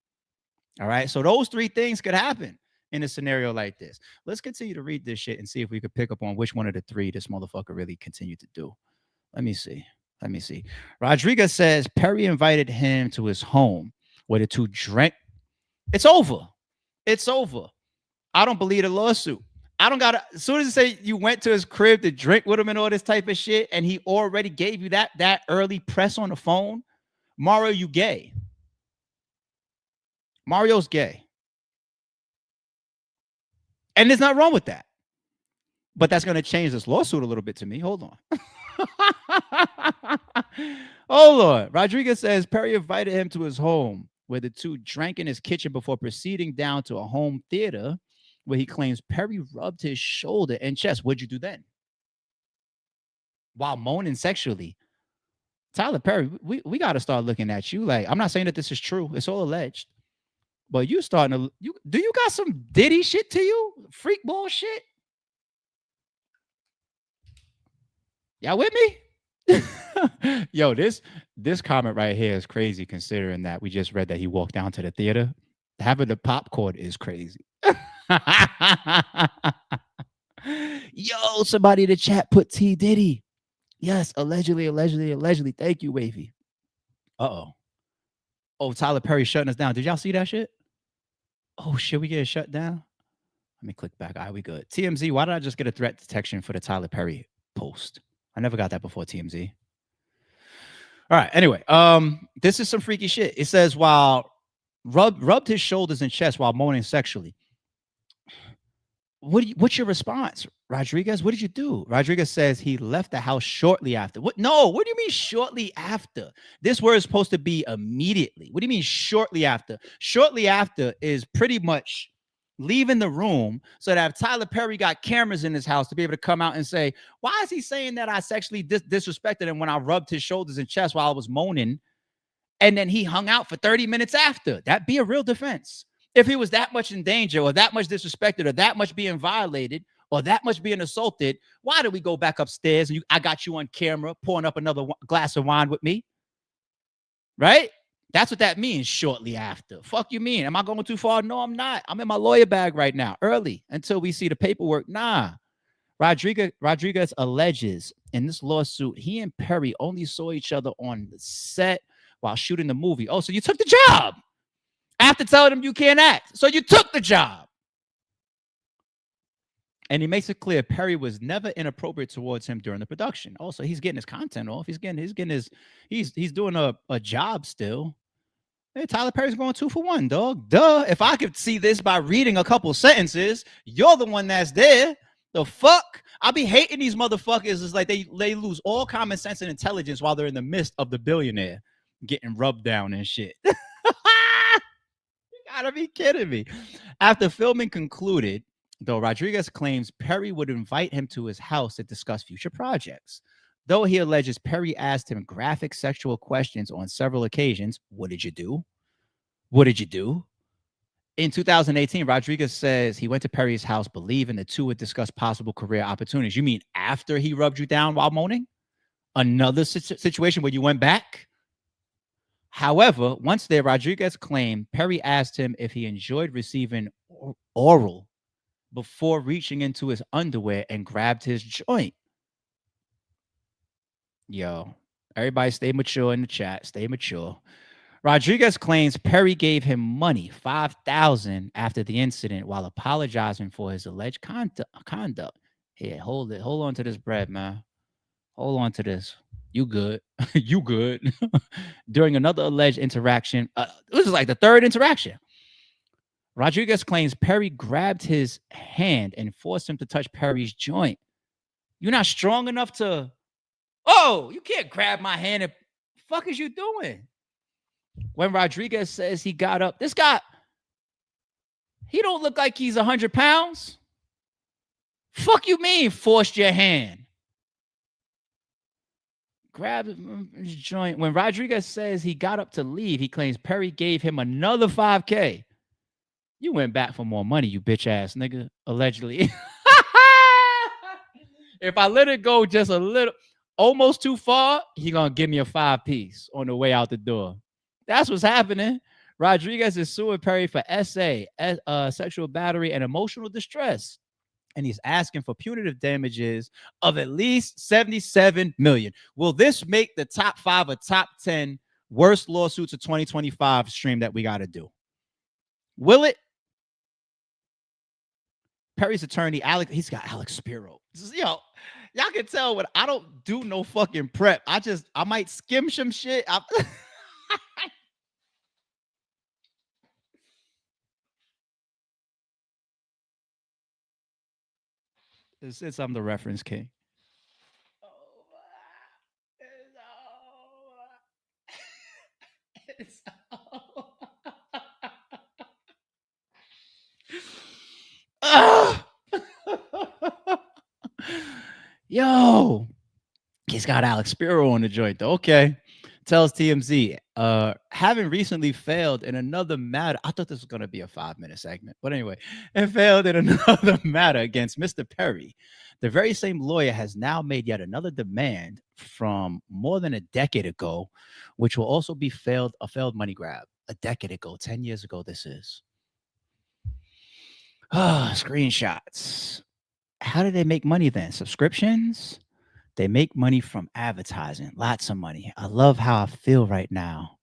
All right. So those three things could happen in a scenario like this. Let's continue to read this shit and see if we could pick up on which one of the three this motherfucker really continued to do. Let me see. Rodriguez says Perry invited him to his home where the two drank. It's over. I don't believe the lawsuit. I don't gotta. As soon as you say you went to his crib to drink with him and all this type of shit, and he already gave you that early press on the phone, Mario, you gay. Mario's gay, and there's nothing wrong with that. But that's gonna change this lawsuit a little bit to me. Hold on. Oh Lord. Rodriguez says Perry invited him to his home where the two drank in his kitchen before proceeding down to a home theater where he claims Perry rubbed his shoulder and chest. What'd you do then? While moaning sexually. Tyler Perry, we got to start looking at you. Like, I'm not saying that this is true. It's all alleged. But you starting to, do you got some Diddy shit to you? Freak ball shit? Y'all with me? Yo, this comment right here is crazy considering that we just read that he walked down to the theater. Having the popcorn is crazy. Yo, somebody in the chat put T Diddy. Yes, allegedly. Thank you, Wavy. Uh-oh. Oh, Tyler Perry shutting us down. Did y'all see that shit? Oh, shit, we get shut down? Let me click back. All right, we good. TMZ, why did I just get a threat detection for the Tyler Perry post? I never got that before, TMZ. All right, anyway, this is some freaky shit. It says, while rubbed his shoulders and chest while moaning sexually. What's your response, Rodriguez? What did you do? Rodriguez says he left the house shortly after. What? No, what do you mean shortly after? This word is supposed to be immediately. What do you mean shortly after? Shortly after is pretty much leaving the room so that if Tyler Perry got cameras in his house to be able to come out and say, why is he saying that I sexually disrespected him when I rubbed his shoulders and chest while I was moaning? And then he hung out for 30 minutes after. That'd be a real defense. If he was that much in danger or that much disrespected or that much being violated or that much being assaulted, why did we go back upstairs and I got you on camera pouring up another glass of wine with me? Right? That's what that means shortly after. Fuck you mean? Am I going too far? No, I'm not. I'm in my lawyer bag right now, early, until we see the paperwork. Nah. Rodriguez alleges in this lawsuit, he and Perry only saw each other on the set while shooting the movie. Oh, so you took the job after telling him you can't act. So you took the job. And he makes it clear Perry was never inappropriate towards him during the production. Also, he's getting his content off. He's doing a job still. Hey, Tyler Perry's going 2-for-1, dog. Duh. If I could see this by reading a couple sentences, you're the one that's there. The fuck? I be hating these motherfuckers. It's like they lose all common sense and intelligence while they're in the midst of the billionaire getting rubbed down and shit. You gotta be kidding me. After filming concluded, though, Rodriguez claims Perry would invite him to his house to discuss future projects. Though he alleges Perry asked him graphic sexual questions on several occasions. What did you do? What did you do? In 2018, Rodriguez says he went to Perry's house believing the two would discuss possible career opportunities. You mean after he rubbed you down while moaning? Another situation where you went back? However, once there, Rodriguez claimed Perry asked him if he enjoyed receiving oral before reaching into his underwear and grabbed his joint. Yo, everybody stay mature in the chat. Stay mature. Rodriguez claims Perry gave him money, $5,000, after the incident while apologizing for his alleged conduct. Here, hold it. Hold on to this bread, man. Hold on to this. You good. You good. During another alleged interaction, this is like the third interaction. Rodriguez claims Perry grabbed his hand and forced him to touch Perry's joint. You're not strong enough to... Oh, you can't grab my hand. And fuck is you doing? When Rodriguez says he got up, this guy, he don't look like he's 100 pounds. Fuck you mean forced your hand? Grabbed his joint. When Rodriguez says he got up to leave, he claims Perry gave him another $5K. You went back for more money, you bitch ass nigga, allegedly. If I let it go just a little, almost too far, he gonna give me a 5-piece on the way out the door. That's what's happening. Rodriguez is suing Perry for SA, sexual battery, and emotional distress. And he's asking for punitive damages of at least $77 million. Will this make the top 5 or top 10 worst lawsuits of 2025 stream that we got to do? Will it? Perry's attorney, Alex, he's got Alex Spiro. Yo, y'all can tell when I don't do no fucking prep. I might skim some shit. Since I'm the reference king. Yo, he's got Alex Spiro on the joint, though. Okay. Tells TMZ, having recently failed in another matter. I thought this was going to be a 5-minute segment, but anyway, it failed in another matter against Mr. Perry. The very same lawyer has now made yet another demand from more than a decade ago, which will also be a failed money grab. A decade ago, 10 years ago, this is. Screenshots. How did they make money then? Subscriptions? They make money from advertising. Lots of money. I love how I feel right now,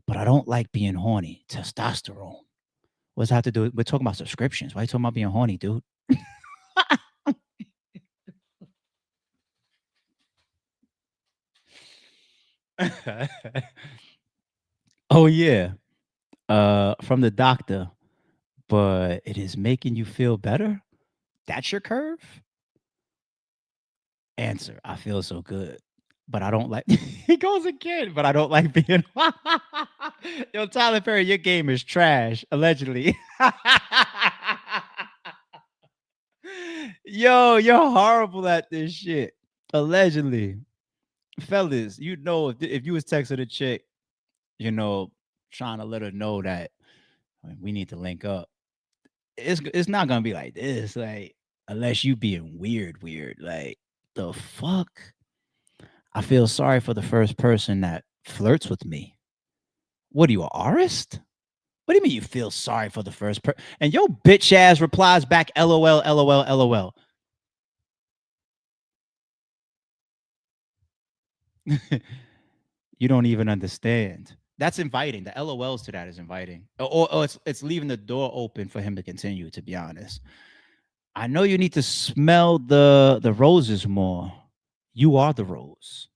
but I don't like being horny. Testosterone. What does that have to do? We're talking about subscriptions. Why are you talking about being horny, dude? Oh, yeah. From the doctor. But it is making you feel better? That's your curve? Answer, I feel so good, but I don't like... He goes again, but I don't like being... Yo, Tyler Perry, your game is trash, allegedly. Yo, you're horrible at this shit, allegedly. Fellas, you know, if you was texting a chick, you know, trying to let her know that we need to link up, it's not gonna be like this, like, unless you being weird, like, the fuck? I feel sorry for the first person that flirts with me. What are you, an artist? What do you mean you feel sorry for the first person? And your bitch ass replies back, LOL, LOL, LOL. You don't even understand. That's inviting. The LOLs to that is inviting. Or it's leaving the door open for him to continue, to be honest. I know you need to smell the roses more. You are the rose,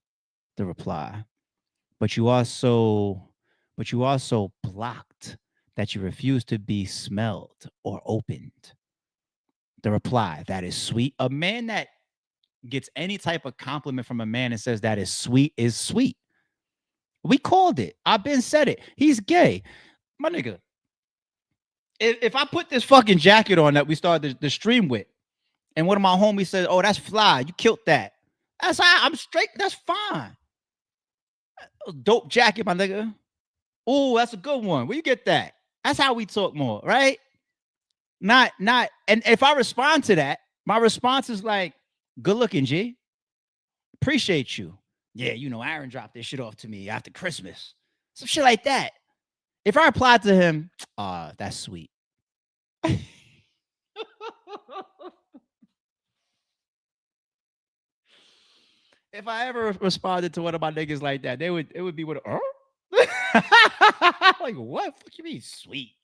the reply. But you are so blocked that you refuse to be smelled or opened. The reply, that is sweet. A man that gets any type of compliment from a man and says that is sweet is sweet. We called it. I've been said it. He's gay. My nigga, if I put this fucking jacket on that we started the stream with, and one of my homies said, "Oh, that's fly. You killed that." That's how I'm straight. That's fine. Dope jacket, my nigga. Oh, that's a good one. Where you get that? That's how we talk more, right? Not. And if I respond to that, my response is like, "Good looking, G. Appreciate you." Yeah, Aaron dropped this shit off to me after Christmas. Some shit like that. If I replied to him, that's sweet. If I ever responded to one of my niggas like that, it would be what like what? Fuck you mean sweet?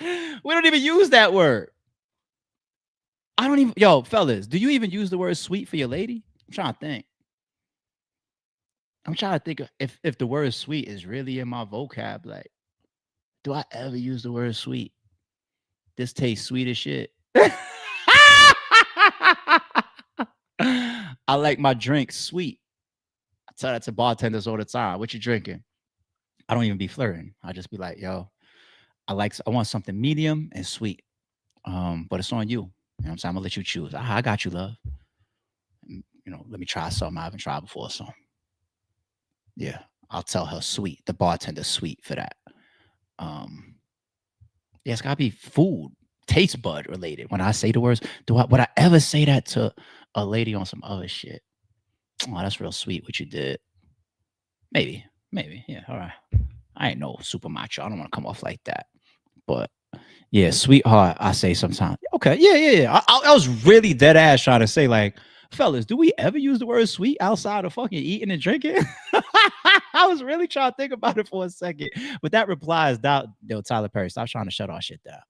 We don't even use that word. I don't even fellas, do you even use the word sweet for your lady? I'm trying to think. If the word sweet is really in my vocab. Like, do I ever use the word sweet? This tastes sweet as shit. I like my drink sweet. I tell that to bartenders all the time. What you drinking? I don't even be flirting. I just be like, yo, I want something medium and sweet. But it's on you. You know what I'm saying? I'm gonna let you choose. I got you, love. Let me try something I haven't tried before. So yeah, I'll tell her sweet. The bartender sweet for that. Yeah, it's gotta be food, taste bud related. When I say the words, would I ever say that to a lady on some other shit? Oh, that's real sweet what you did. Maybe. Yeah, all right. I ain't no super macho. I don't want to come off like that. But yeah, sweetheart, I say sometimes. Okay, yeah. I was really dead ass trying to say, like, fellas, do we ever use the word sweet outside of fucking eating and drinking? I was really trying to think about it for a second. But that reply is Tyler Perry, stop trying to shut our shit down.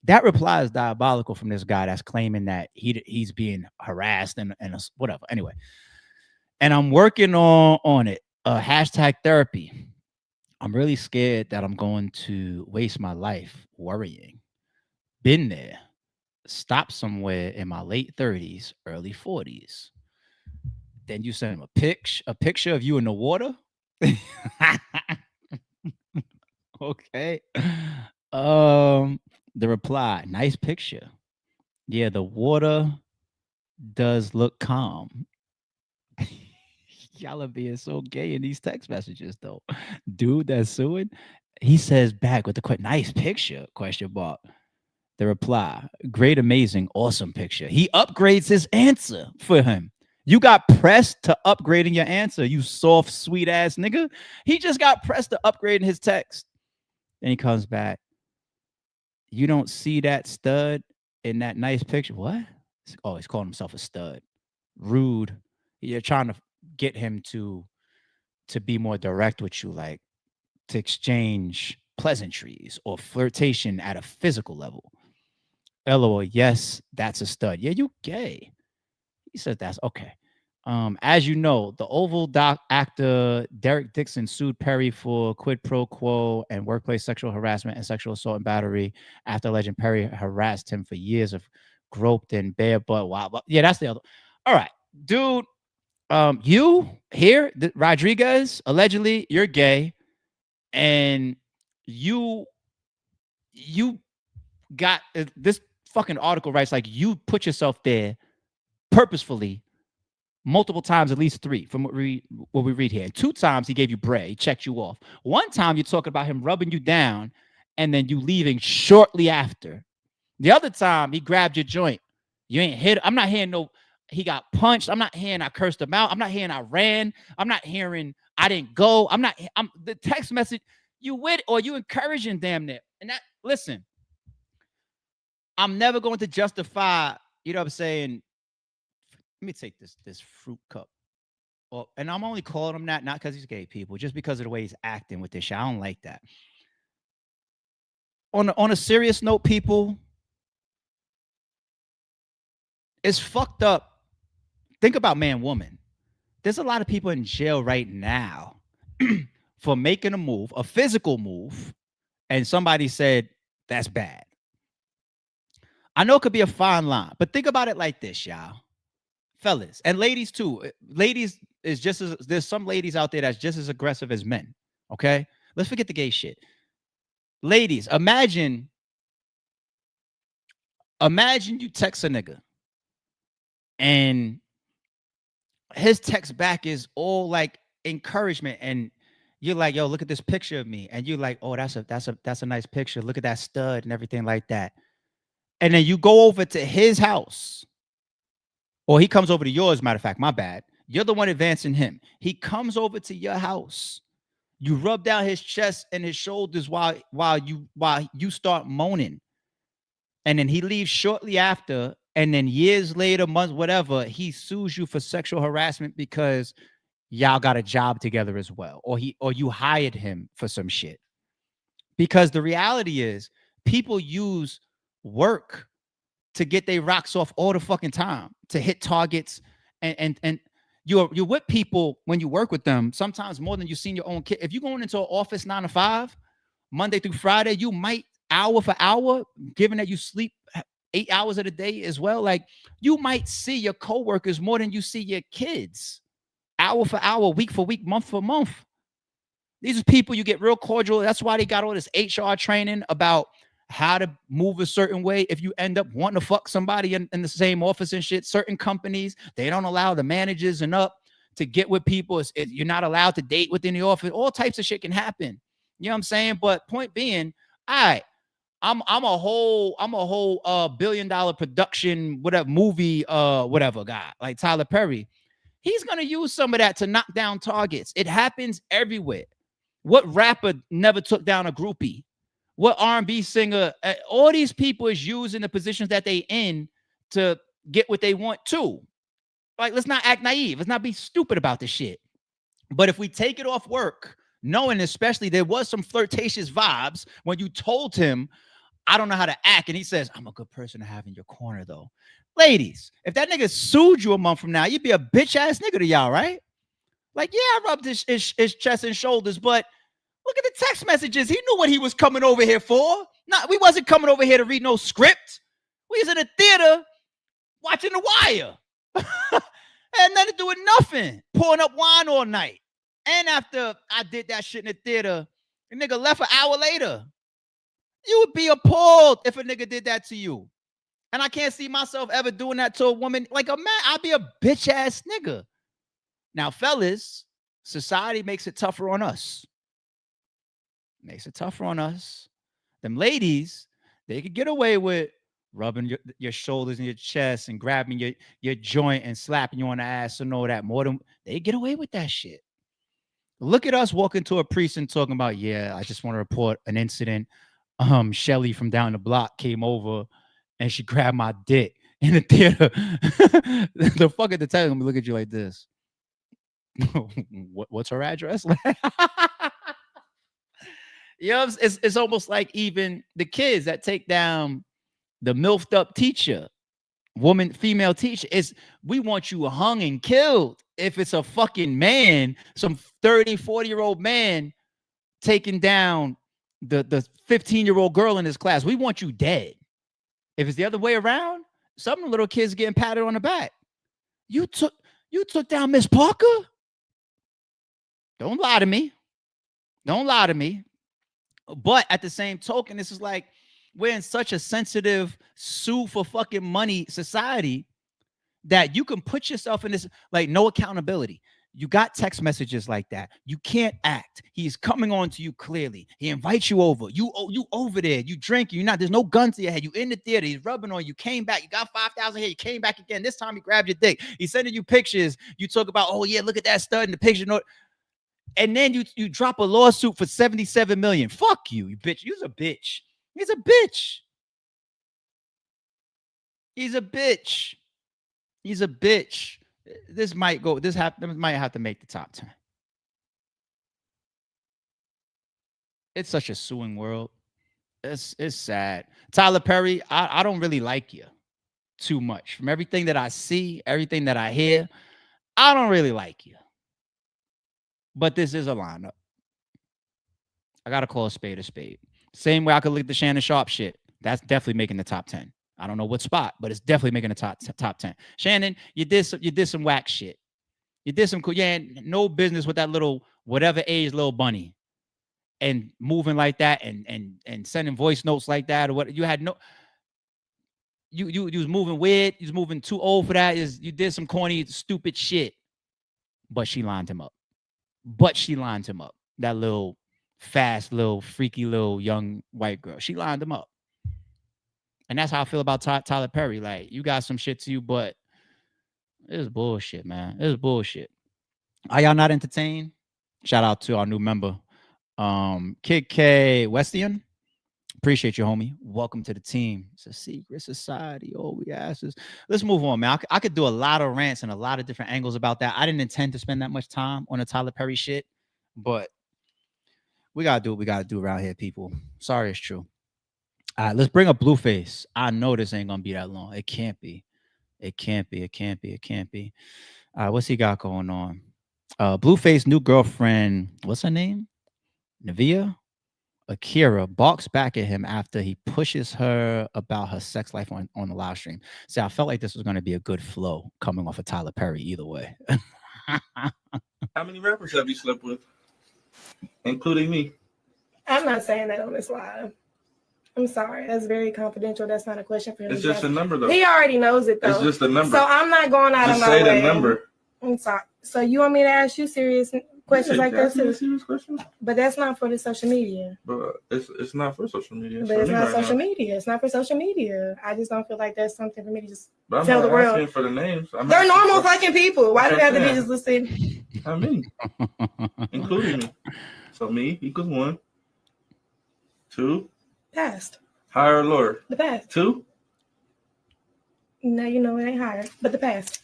That reply is diabolical from this guy that's claiming that he's being harassed and whatever. Anyway, and I'm working on it. Hashtag therapy. I'm really scared that I'm going to waste my life worrying. Been there. Stopped somewhere in my late 30s, early 40s. Then you send him a picture of you in the water. Okay. The reply, nice picture. Yeah, the water does look calm. Y'all are being so gay in these text messages, though. Dude that's suing, he says back with the nice picture, question mark. The reply, great, amazing, awesome picture. He upgrades his answer for him. You got pressed to upgrading your answer, you soft, sweet ass nigga. He just got pressed to upgrading his text. Then he comes back. You don't see that stud in that nice picture. What? Oh, he's calling himself a stud. Rude. You're trying to get him to be more direct with you, like to exchange pleasantries or flirtation at a physical level. LOL, yes, that's a stud. Yeah, you gay. He said that's okay. As you know, the Oval Doc actor Derek Dixon sued Perry for quid pro quo and workplace sexual harassment and sexual assault and battery after alleging Perry harassed him for years of groped and bare butt. Wow. Yeah, that's the other. All right, dude. You here, Rodriguez, allegedly you're gay, and you got this fucking article writes like you put yourself there purposefully multiple times, at least 3 from what we read here. And 2 times he gave you bread, he checked you off. 1 time you're talking about him rubbing you down and then you leaving shortly after. The other time he grabbed your joint. You ain't hit. I'm not hearing no. He got punched. I'm not hearing I cursed him out. I'm not hearing I ran. I'm not hearing I didn't go. I'm the text message. You with or you encouraging damn near. And that listen. I'm never going to justify. You know what I'm saying? Let me take this fruit cup. Well, and I'm only calling him that not because he's gay, people, just because of the way he's acting with this shit. I don't like that. On a serious note, people. It's fucked up. Think about man, woman. There's a lot of people in jail right now for making a move, a physical move, and somebody said that's bad. I know it could be a fine line, but think about it like this, y'all. Fellas and ladies too. Ladies is just as there's some ladies out there that's just as aggressive as men. Okay? Let's forget the gay shit. Ladies, imagine you text a nigga and his text back is all like encouragement, and you're like, yo, look at this picture of me, and you're like, oh, that's a nice picture, look at that stud and everything like that. And then you go over to his house, or he comes over to yours, matter of fact, my bad, you're the one advancing him. He comes over to your house, you rub down his chest and his shoulders while you start moaning, and then he leaves shortly after, and then years later, months, whatever, he sues you for sexual harassment because y'all got a job together as well, or you hired him for some shit. Because the reality is, people use work to get their rocks off all the fucking time, to hit targets, and you're with people when you work with them sometimes more than you've seen your own kid. If you're going into an office 9 to 5, Monday through Friday, you might hour for hour, given that you sleep 8 hours of the day as well, like you might see your coworkers more than you see your kids, hour for hour, week for week, month for month. These are people you get real cordial. That's why they got all this HR training about how to move a certain way. If you end up wanting to fuck somebody in the same office and shit, certain companies, they don't allow the managers and up to get with people. You're not allowed to date within the office. All types of shit can happen. You know what I'm saying? But point being, all right, I'm a whole $1 billion production, whatever movie, whatever guy like Tyler Perry. He's gonna use some of that to knock down targets. It happens everywhere. What rapper never took down a groupie? What R&B singer? All these people is using the positions that they in to get what they want too. Like, let's not act naive. Let's not be stupid about this shit. But if we take it off work, knowing especially there was some flirtatious vibes when you told him, I don't know how to act, and he says, I'm a good person to have in your corner, though. Ladies, if that nigga sued you a month from now, you'd be a bitch ass nigga to y'all, right? Like, yeah, I rubbed his chest and shoulders, but look at the text messages. He knew what he was coming over here for. We wasn't coming over here to read no script. We was in the theater watching The Wire. Had nothing to do with nothing. Pouring up wine all night. And after I did that shit in the theater, the nigga left an hour later. You would be appalled if a nigga did that to you. And I can't see myself ever doing that to a woman. Like a man, I'd be a bitch ass nigga. Now, fellas, society makes it tougher on us. Makes it tougher on us. Them ladies, they could get away with rubbing your shoulders and your chest and grabbing your joint and slapping you on the ass and all that. More than they get away with that shit. Look at us walking to a precinct talking about, yeah, I just want to report an incident. Shelly from down the block came over and she grabbed my dick in the theater. The fuck at the time, let me look at you like this. What's her address? You know, it's almost like even the kids that take down the milfed up teacher, female teacher, is we want you hung and killed. If it's a fucking man, some 30, 40-year-old man taking down the 15-year-old girl in his class, we want you dead. If it's the other way around, some little kids getting patted on the back. You took down Miss Parker? Don't lie to me. Don't lie to me. But at the same token, this is like we're in such a sensitive sue for fucking money society that you can put yourself in this, like, no accountability. You got text messages like that. You can't act. He's coming on to you clearly. He invites you over. You over there. You drink. You're not. There's no gun to your head. You in the theater. He's rubbing on you. Came back. You got 5,000 here. You came back again. This time he grabbed your dick. He's sending you pictures. You talk about, oh yeah, look at that stud in the picture. And then you drop a lawsuit for $77 million. Fuck you, you bitch. You's a bitch. He's a bitch. He's a bitch. He's a bitch. This might have to make the top 10. It's such a suing world. It's sad. Tyler Perry, I don't really like you, too much. From everything that I see, everything that I hear, I don't really like you. But this is a lineup. I gotta call a spade a spade. Same way I could look at the Shannon Sharp shit. That's definitely making the top 10. I don't know what spot, but it's definitely making the top 10. Shannon, you did some whack shit. You did some cool. You had no business with that little whatever age little bunny and moving like that and sending voice notes like that or what. You had no. You was moving weird. You was moving too old for that. You did some corny, stupid shit. But she lined him up. That little fast, little freaky, little young white girl. She lined him up. And that's how I feel about Tyler Perry. Like, you got some shit to you, but it's bullshit, man. It's bullshit. Are y'all not entertained? Shout out to our new member, Kid K Westian. Appreciate you, homie. Welcome to the team. It's a secret society. All we ask is, let's move on, man. I could do a lot of rants and a lot of different angles about that. I didn't intend to spend that much time on the Tyler Perry shit, but we gotta do what we gotta do around here, people. Sorry, it's true. All right, let's bring up Blueface. I know this ain't gonna be that long. It can't be. It can't be. It can't be. It can't be. All right, what's he got going on? Blueface new girlfriend. What's her name? Navia. Akira balks back at him after he pushes her about her sex life on the live stream. See, I felt like this was going to be a good flow coming off of Tyler Perry either way. How many rappers have you slept with? Including me. I'm not saying that on this live. I'm sorry. That's very confidential. That's not a question for him. It's just a number, though. He already knows it, though. It's just a number. So I'm not going out of my way. Just say the number. I'm sorry. So you want me to ask you serious questions like that too? Serious questions? But that's not for the social media. But it's not for social media. But it's not social media. It's not for social media. I just don't feel like that's something for me to just but tell I'm the not world. asking for the names. They're normal fucking people. Why do they have to be just listening? How many? Including me. So me equals 1. 2. Past. Higher or lower? The past. 2. No, you know it ain't higher, but the past.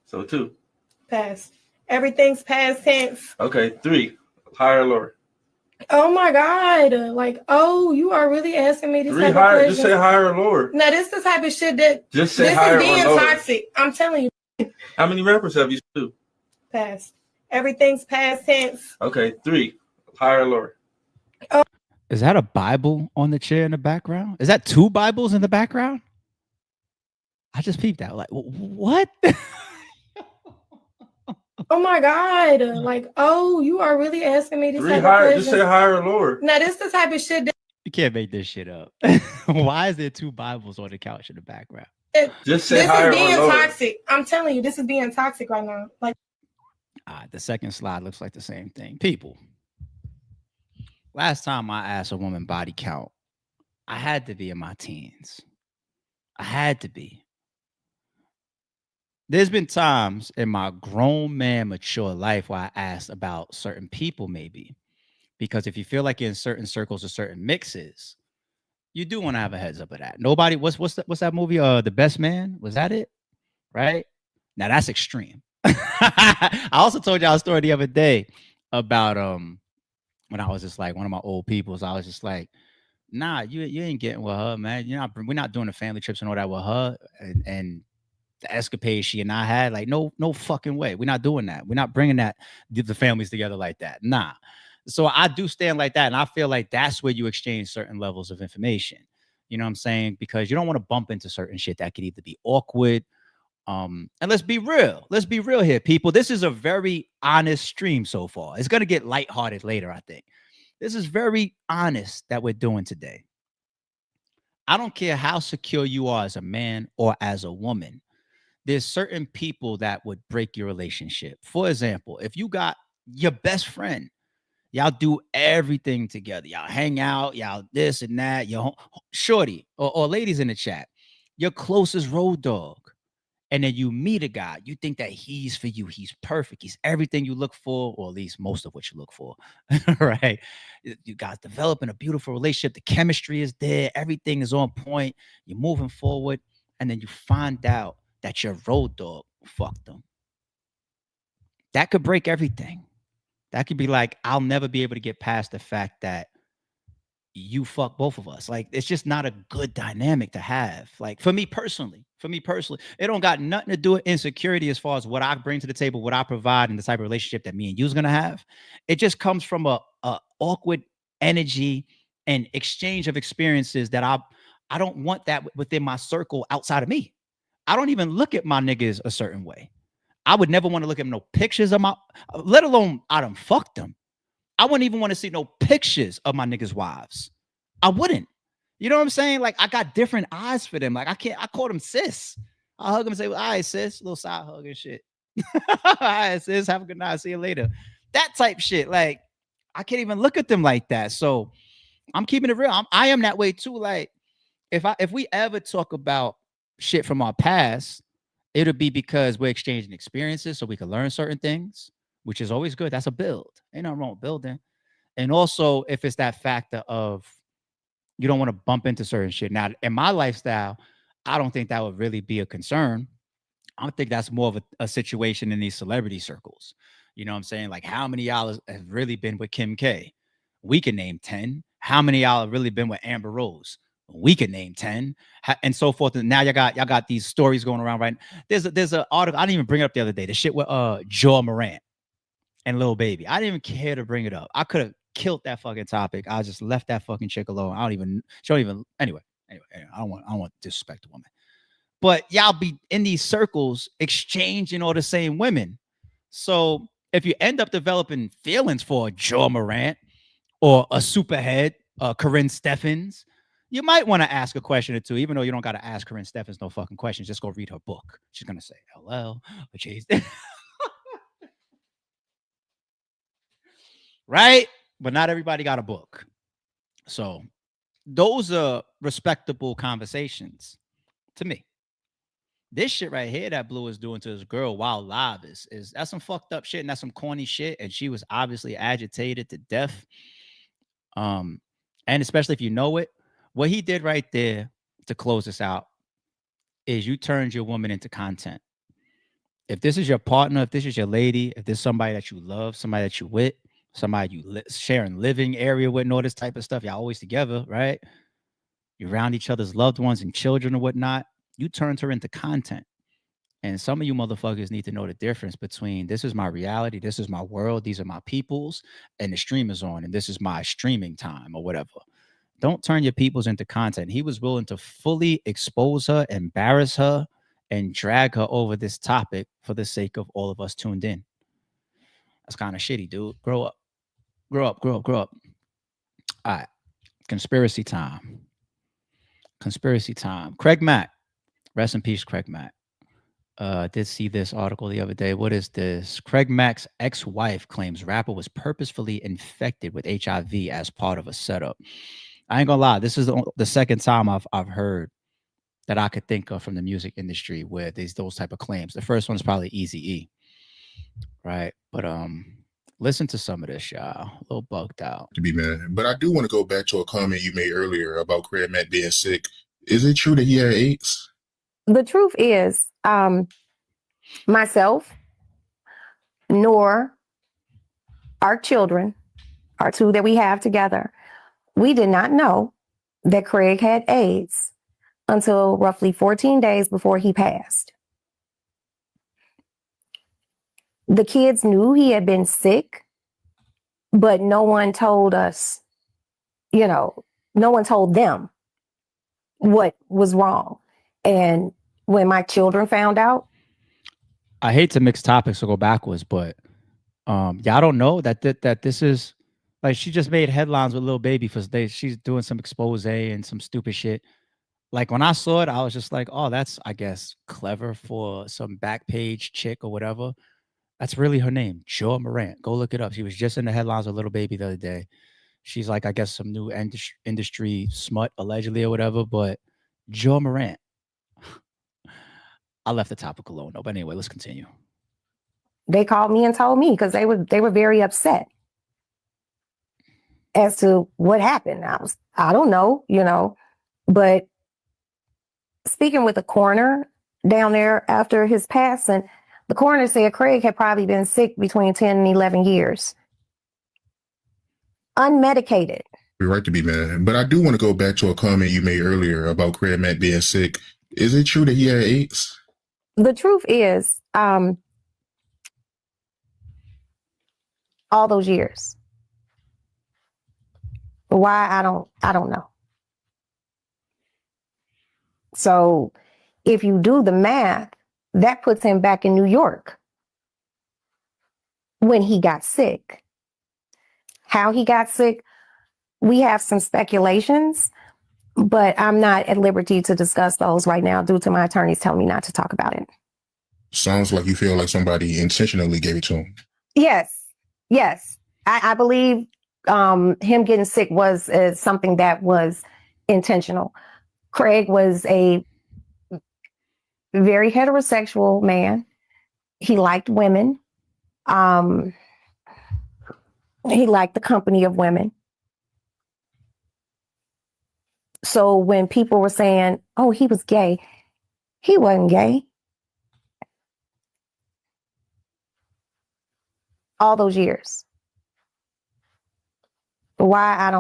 So 2. Past. Everything's past tense. Okay, 3. Higher or lower? Oh my God. Like, oh, you are really asking me this 3 type of higher. question. Just say higher or lower. No, this is the type of shit that just say this higher is being or lower. toxic. I'm telling you. How many rappers have you slept with? Past. Everything's past tense. Okay, 3. Higher or lower? Is that a Bible on the chair in the background? Is that 2 Bibles in the background? I just peeped out. Like, what? Oh my God. Like, oh, you are really asking me this 3 type higher. of Just question. say higher or lower. Now, this is the type of shit that You can't make this shit up. Why is there 2 Bibles on the couch in the background? Just say this higher is being or lower. toxic. I'm telling you, this is being toxic right now. Like, The second slide looks like the same thing. People, last time I asked a woman body count, I had to be in my teens. I had to be. There's been times in my grown man, mature life where I asked about certain people, maybe. Because if you feel like you're in certain circles or certain mixes, you do want to have a heads up of that. Nobody, what's that movie? The Best Man? Was that it? Right? Now that's extreme. I also told y'all a story the other day about when I was just like one of my old peoples. I was just like, nah, you ain't getting with her, man. We're not doing the family trips and all that with her and the escapade she and I had. Like, no fucking way. We're not doing that. We're not bringing the families together like that. Nah. So I do stand like that, and I feel like that's where you exchange certain levels of information. You know what I'm saying? Because you don't want to bump into certain shit that could either be awkward. And let's be real. Let's be real here, people. This is a very honest stream so far. It's gonna get lighthearted later, I think. This is very honest that we're doing today. I don't care how secure you are as a man or as a woman. There's certain people that would break your relationship. For example, if you got your best friend, y'all do everything together. Y'all hang out, y'all this and that. Your shorty or ladies in the chat, your closest road dog. And then you meet a guy, you think that he's for you. He's perfect. He's everything you look for, or at least most of what you look for, right? You guys developing a beautiful relationship. The chemistry is there. Everything is on point. You're moving forward. And then you find out that your road dog fucked them. That could break everything. That could be like, I'll never be able to get past the fact that you fuck both of us. Like, it's just not a good dynamic to have. Like, for me personally, it don't got nothing to do with insecurity as far as what I bring to the table, what I provide, and the type of relationship that me and you's gonna have. It just comes from a awkward energy and exchange of experiences that I don't want that within my circle outside of me. I don't even look at my niggas a certain way. I would never want to look at no pictures of my, let alone I done fucked them. I wouldn't even want to see no pictures of my niggas' wives. I wouldn't. You know what I'm saying? Like, I got different eyes for them. Like, I call them sis. I hug them and say, well, all right, sis, little side hug and shit. All right, sis, have a good night. See you later. That type shit. Like, I can't even look at them like that. So I'm keeping it real. I am that way too. Like, if we ever talk about shit from our past, it'll be because we're exchanging experiences so we can learn certain things, which is always good. That's a build. Ain't nothing wrong with building. And also, if it's that factor of you don't want to bump into certain shit. Now, in my lifestyle, I don't think that would really be a concern. I think that's more of a situation in these celebrity circles. You know what I'm saying? Like, how many of y'all have really been with Kim K? We can name 10. How many of y'all have really been with Amber Rose? We can name 10, and so forth. And now y'all got these stories going around, right? There's an article. I didn't even bring it up the other day. The shit with Joe Morant and Lil Baby. I didn't even care to bring it up. I could have killed that fucking topic. I just left that fucking chick alone. She don't even anyway, I don't want to disrespect the woman. But y'all be in these circles exchanging all the same women. So if you end up developing feelings for Joe Morant or a superhead, Corinne Steffens, you might want to ask a question or two, even though you don't got to ask Corinne Steffens no fucking questions. Just go read her book. She's going to say, hello, right? But not everybody got a book. So those are respectable conversations to me. This shit right here that Blue is doing to this girl while live is that's some fucked up shit, and that's some corny shit. And she was obviously agitated to death. And especially if you know it, what he did right there to close this out is you turned your woman into content. If this is your partner, if this is your lady, if this is somebody that you love, somebody that you with, somebody you sharing living area with, and all this type of stuff, y'all always together, right? You're around each other's loved ones and children and whatnot. You turned her into content. And some of you motherfuckers need to know the difference between this is my reality, this is my world, these are my peoples, and the stream is on, and this is my streaming time or whatever. Don't turn your peoples into content. He was willing to fully expose her, embarrass her, and drag her over this topic for the sake of all of us tuned in. That's kind of shitty, dude. Grow up. Grow up. All right. Conspiracy time. Craig Mack. Rest in peace, Craig Mack. Did see this article the other day. What is this? Craig Mack's ex-wife claims rapper was purposefully infected with HIV as part of a setup. I ain't gonna lie. This is the second time I've heard that I could think of from the music industry where there's those type of claims. The first one is probably Eazy-E, right? But listen to some of this, y'all. A little bugged out. To be mad, but I do want to go back to a comment you made earlier about Craig Mack being sick. Is it true that he had AIDS? The truth is, myself, nor our children, our two that we have together, we did not know that Craig had AIDS until roughly 14 days before he passed. The kids knew he had been sick, but no one told us, no one told them what was wrong. And when my children found out, I hate to mix topics or go backwards, but y'all don't know that this is like she just made headlines with Lil Baby for she's doing some expose and some stupid shit. Like when I saw it, I was just like, oh, that's I guess clever for some back page chick or whatever. That's really her name, Joe Morant. Go look it up. She was just in the headlines with Lil Baby the other day. She's like, I guess some new industry smut allegedly or whatever. But Joe Morant. I left the topic alone, though. But anyway, let's continue. They called me and told me because they were very upset as to what happened. I don't know, but speaking with the coroner down there after his passing, the coroner said Craig had probably been sick between 10 and 11 years. Unmedicated. You're right to be mad. But I do want to go back to a comment you made earlier about Craig Mack being sick. Is it true that he had AIDS? The truth is, all those years. Why? I don't know. So if you do the math, that puts him back in New York when he got sick. How he got sick, we have some speculations, but I'm not at liberty to discuss those right now due to my attorneys telling me not to talk about it. Sounds like you feel like somebody intentionally gave it to him. Yes. I believe him getting sick was something that was intentional. Craig was a very heterosexual man. He liked women. He liked the company of women. So when people were saying, oh, he was gay, he wasn't gay. All those years. Why? I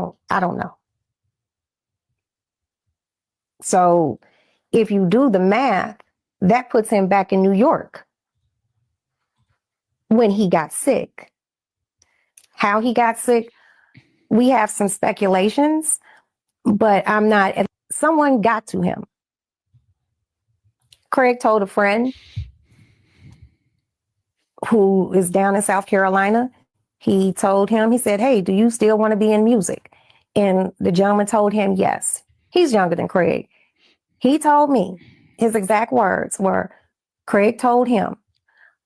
don't know. So if you do the math, that puts him back in New York when he got sick. How he got sick, we have some speculations, but I'm not. Someone got to him. Craig told a friend who is down in South Carolina. He told him, he said, hey, do you still want to be in music? And the gentleman told him, yes. He's younger than Craig. He told me, his exact words were, Craig told him,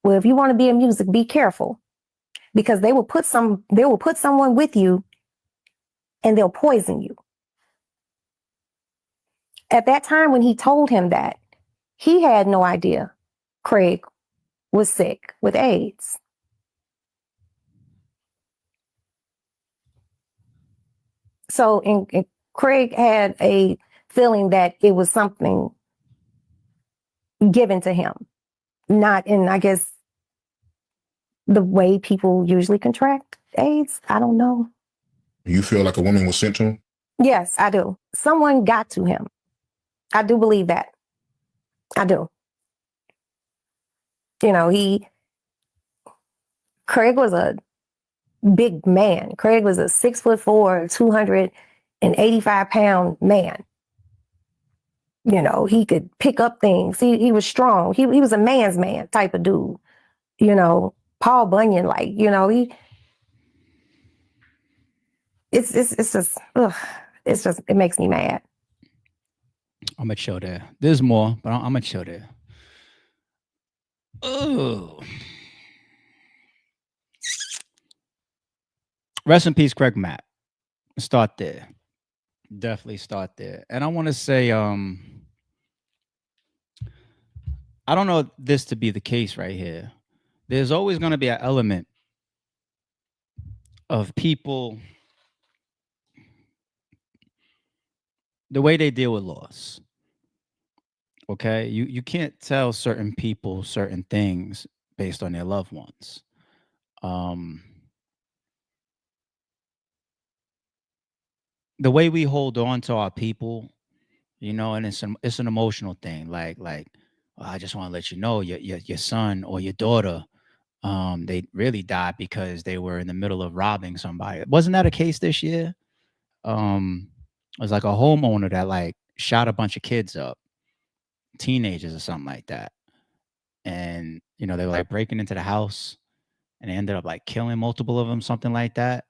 well, if you want to be in music, be careful, because they will put someone with you and they'll poison you. At that time, when he told him that, he had no idea Craig was sick with AIDS. So and Craig had a feeling that it was something given to him, not in, I guess, the way people usually contract AIDS. I don't know. You feel like a woman was sent to him? Yes, I do. Someone got to him. I do believe that. I do. You know, Craig was a big man. Craig was a 6'4", 285-pound man. You know, he could pick up things. He was strong. He was a man's man type of dude. You know, Paul Bunyan, like, you know, it's just, it makes me mad. I'm gonna chill there. There's more, but I'm gonna chill there. Oh, rest in peace, Craig Mack. Start there. Definitely start there. And I want to say, I don't know this to be the case right here. There's always going to be an element of people, the way they deal with loss. Okay, you can't tell certain people certain things based on their loved ones. The way we hold on to our people, you know, and it's an emotional thing. Like, well, I just want to let you know, your son or your daughter, they really died because they were in the middle of robbing somebody. Wasn't that a case this year? It was like a homeowner that like shot a bunch of kids up, teenagers or something like that. And, you know, they were like breaking into the house and they ended up like killing multiple of them, something like that.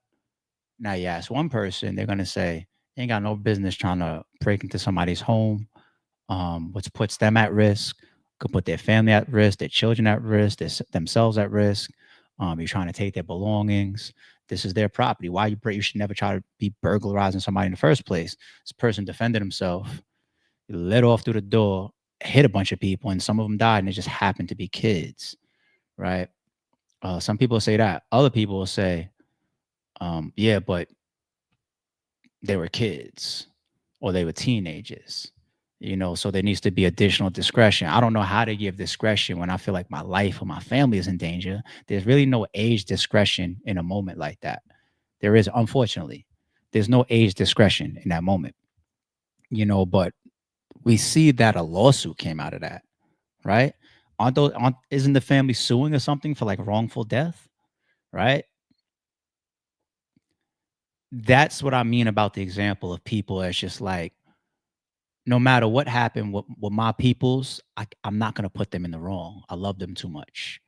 Now, you ask one person, they're going to say, you ain't got no business trying to break into somebody's home, which puts them at risk, could put their family at risk, their children at risk, themselves at risk. You're trying to take their belongings. This is their property. Why you should never try to be burglarizing somebody in the first place. This person defended himself, he let off through the door, hit a bunch of people, and some of them died, and it just happened to be kids, right? Some people say that. Other people will say, yeah, but they were kids or they were teenagers, you know, so there needs to be additional discretion. I don't know how to give discretion when I feel like my life or my family is in danger. There's really no age discretion in a moment like that. There is, unfortunately. There's no age discretion in that moment, but we see that a lawsuit came out of that, right? Isn't the family suing or something for like wrongful death, right? That's what I mean about the example of people that's just like, no matter what happened with my peoples, I'm not going to put them in the wrong. I love them too much.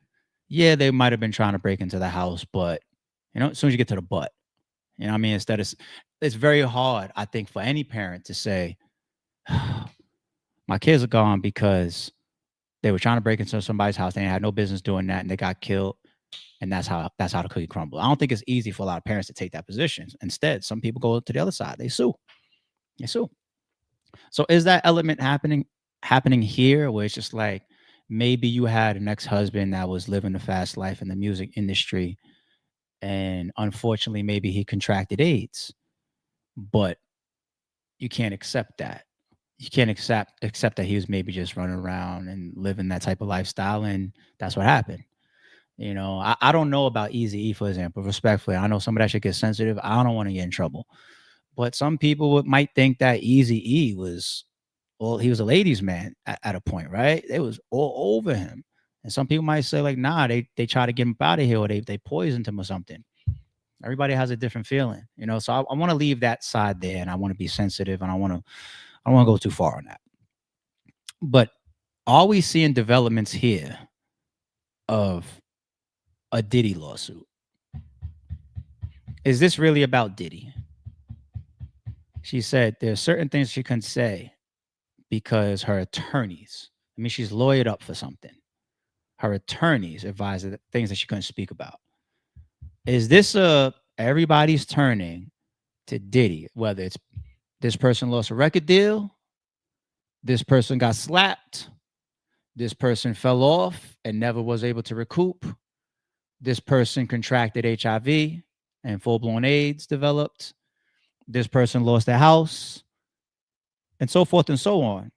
Yeah, they might have been trying to break into the house, but as soon as you get to the butt, I mean, it's very hard, I think, for any parent to say, my kids are gone because they were trying to break into somebody's house. They had no business doing that, and they got killed. And that's how the cookie crumbled. I don't think it's easy for a lot of parents to take that position. Instead, some people go to the other side. They sue. So is that element happening here, where it's just like maybe you had an ex-husband that was living the fast life in the music industry, and unfortunately, maybe he contracted AIDS, but you can't accept that. You can't accept that he was maybe just running around and living that type of lifestyle, and that's what happened. I don't know about Eazy-E, for example. Respectfully, I know some of that shit gets sensitive. I don't want to get in trouble, but some people might think that Eazy-E was, well, he was a ladies' man at a point, right? It was all over him, and some people might say like, nah, they try to get him out of here, or they poisoned him or something. Everybody has a different feeling, So I want to leave that side there, and I want to be sensitive, and I don't want to go too far on that. But are we seeing developments here of a Diddy lawsuit? Is this really about Diddy? She said there are certain things she couldn't say because her attorneys, she's lawyered up for something. Her attorneys advised her things that she couldn't speak about. Is this everybody's turning to Diddy? Whether it's this person lost a record deal, this person got slapped, this person fell off and never was able to recoup, this person contracted HIV and full-blown AIDS developed, this person lost their house, and so forth and so on.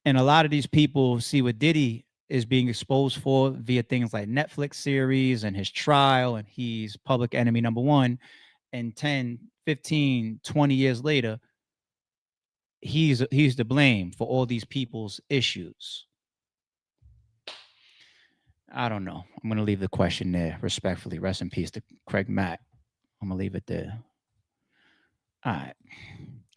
And a lot of these people see what Diddy is being exposed for via things like Netflix series and his trial, and he's public enemy number one. And 10, 15, 20 years later, he's to blame for all these people's issues. I don't know. I'm going to leave the question there, respectfully. Rest in peace to Craig Mack. I'm going to leave it there. All right.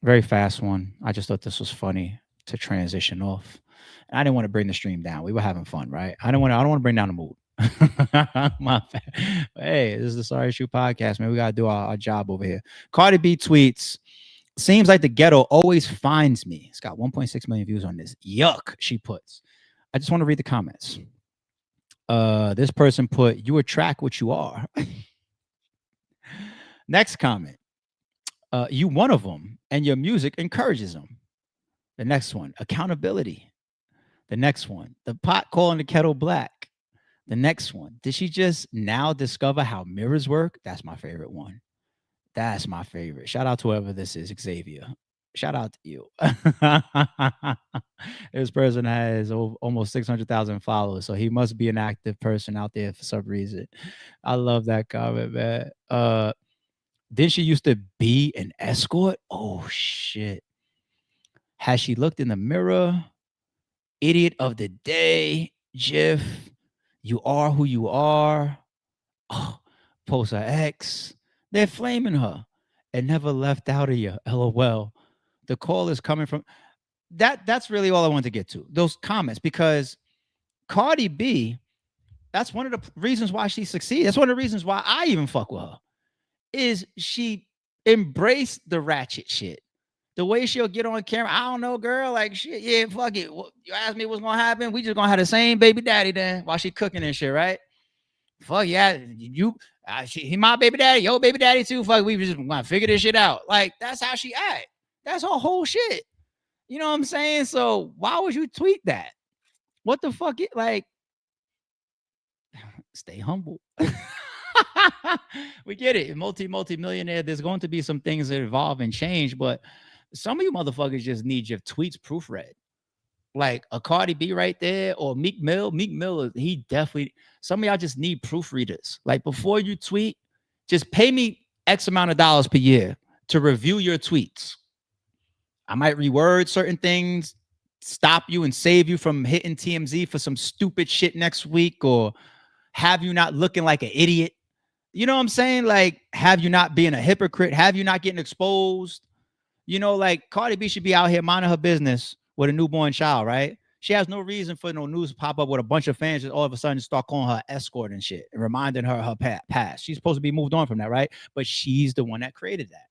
Very fast one. I just thought this was funny to transition off. And I didn't want to bring the stream down. We were having fun, right? I don't want to bring down the mood. My bad. Hey, this is the Sorry Shoe podcast, man. We got to do our job over here. Cardi B tweets, seems like the ghetto always finds me. It's got 1.6 million views on this. Yuck, she puts. I just want to read the comments. This person put, you attract what you are. Next comment. You one of them, and your music encourages them. The next one, accountability. The next one, the pot calling the kettle black. The next one, did she just now discover how mirrors work? That's my favorite one. That's my favorite. Shout out to whoever this is, Xavier. Shout out to you. This person has almost 600,000 followers, so he must be an active person out there for some reason. I love that comment, man. Didn't she used to be an escort? Oh, shit. Has she looked in the mirror? Idiot of the day. Jiff. You are who you are. Oh, post her ex. They're flaming her and never left out of you. LOL. The call is coming from that. That's really all I wanted to get to, those comments, because Cardi B, that's one of the reasons why she succeeded. That's one of the reasons why I even fuck with her, is she embraced the ratchet shit. The way she'll get on camera, I don't know, girl, like shit, yeah, fuck it. You asked me what's gonna happen, we just gonna have the same baby daddy then while she cooking and shit, right? Fuck yeah, he my baby daddy, your baby daddy too. Fuck, we just gonna figure this shit out. Like, that's how she act. That's her whole shit. You know what I'm saying? So why would you tweet that? What the fuck? Like, stay humble. We get it. Multi-millionaire. There's going to be some things that evolve and change, but some of you motherfuckers just need your tweets proofread. Like a Cardi B right there, or Meek Mill. Meek Mill, he definitely, some of y'all just need proofreaders. Like, before you tweet, just pay me X amount of dollars per year to review your tweets. I might reword certain things, stop you and save you from hitting TMZ for some stupid shit next week, or have you not looking like an idiot. You know what I'm saying? Like, have you not being a hypocrite? Have you not getting exposed? You know, like Cardi B should be out here minding her business with a newborn child, right? She has no reason for no news to pop up with a bunch of fans that all of a sudden start calling her escort and shit and reminding her past. She's supposed to be moved on from that, right? But she's the one that created that.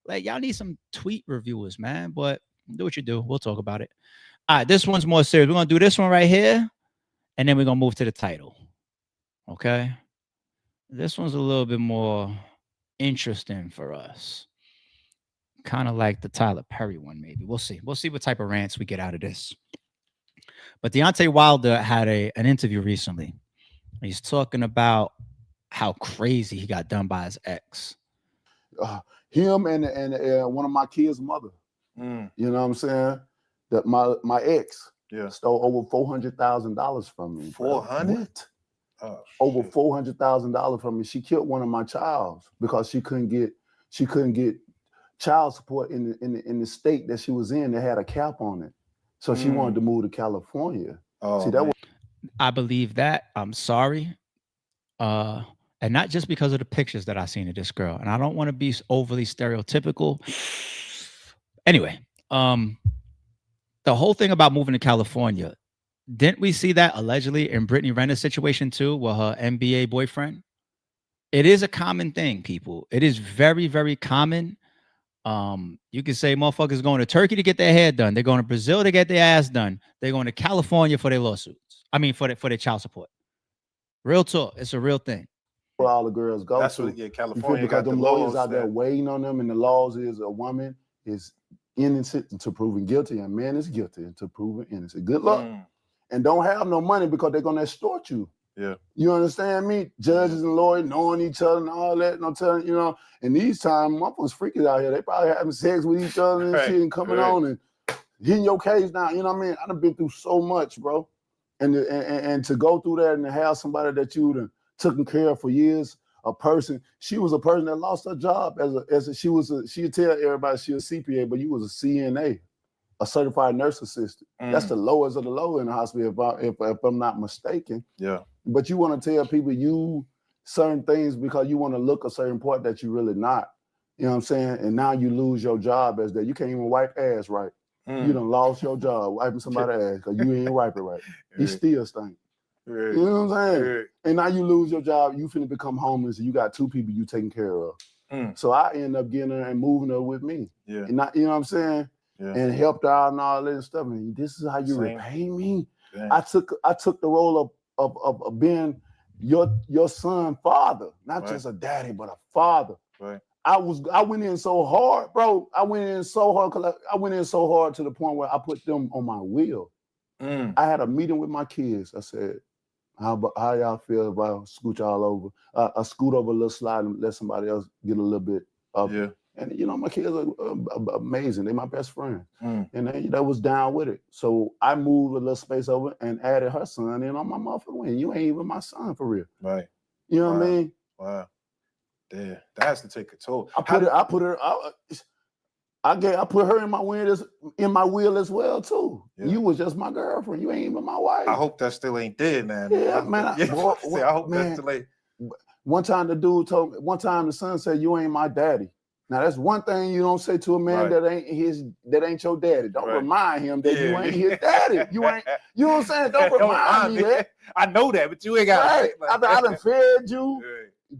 Like, y'all need some tweet reviewers, man. But do what you do. We'll talk about it. All right, this one's more serious. We're going to do this one right here, and then we're going to move to the title. Okay? This one's a little bit more interesting for us. Kind of like the Tyler Perry one, maybe. We'll see. We'll see what type of rants we get out of this. But Deontay Wilder had an interview recently. He's talking about how crazy he got done by his ex. Him and one of my kids' mother. You know what I'm saying? That my ex stole over $400,000 from me. 400? Over $400,000 from me. She killed one of my childs because she couldn't get child support in the state that she was in. They had a cap on it. So she wanted to move to California. See, that was I believe that. I'm sorry. And not just because of the pictures that I seen of this girl. And I don't want to be overly stereotypical. Anyway, the whole thing about moving to California, didn't we see that allegedly in Brittany Renner's situation too, with her NBA boyfriend? It is a common thing, people. It is very, very common. You can say motherfuckers going to Turkey to get their hair done. They're going to Brazil to get their ass done. They're going to California for their lawsuits. I mean, for their child support. Real talk. It's a real thing. where all the girls go. That's to. what California because got the them lawyers laws out there that- waiting on them, and the laws is a woman is innocent until proven guilty, and man is guilty until proven innocent. Good luck. And don't have no money because they're gonna extort you. Yeah. You understand me? Judges and lawyers knowing each other and all that, no telling, you know. And these times, motherfuckers freaking out here. They probably having sex with each other and shit and coming on and hitting your case down. You know what I mean? I done been through so much, bro. And to go through that and to have somebody that you done taken care of for years, a person, she was a person that lost her job she'd tell everybody she was a CPA, but you was a CNA, a certified nurse assistant. That's the lowest of the low in the hospital, if I'm not mistaken. Yeah. But you want to tell people you certain things because you want to look a certain part that you really not. You know what I'm saying? And now you lose your job as that. You can't even wipe ass right. You done lost your job wiping somebody's ass because you ain't wipe it right. You still stink. You know what I'm saying? And now you lose your job. You finna become homeless. And you got two people you taking care of. So I end up getting her and moving her with me. Yeah. And you know what I'm saying? Yeah. And helped her out and all that stuff. And this is how you repay me. Dang. I took the role of being your son father, not just a daddy, but a father. Right. I went in so hard, bro. I went in so hard to the point where I put them on my wheel. I had a meeting with my kids. I said, how y'all feel if I scooch y'all over? I scoot over a little slide and let somebody else get a little bit of it. And you know, my kids are amazing. They're my best friends. And they was down with it. So I moved a little space over and added her son in on my motherfucking wing. You ain't even my son for real. Right. You know what I mean? Wow. Yeah, that has to take a toll. I put her in my wheel as well too. Yeah. You was just my girlfriend. You ain't even my wife. I hope that still ain't dead, man. Yeah, man. I hope that still ain't. One time the son said, "You ain't my daddy." Now that's one thing you don't say to a man that ain't your daddy. Don't remind him that you ain't his daddy. You ain't. You know what I'm saying? Don't remind me that. I know that, but you ain't got. Right. I done fed you.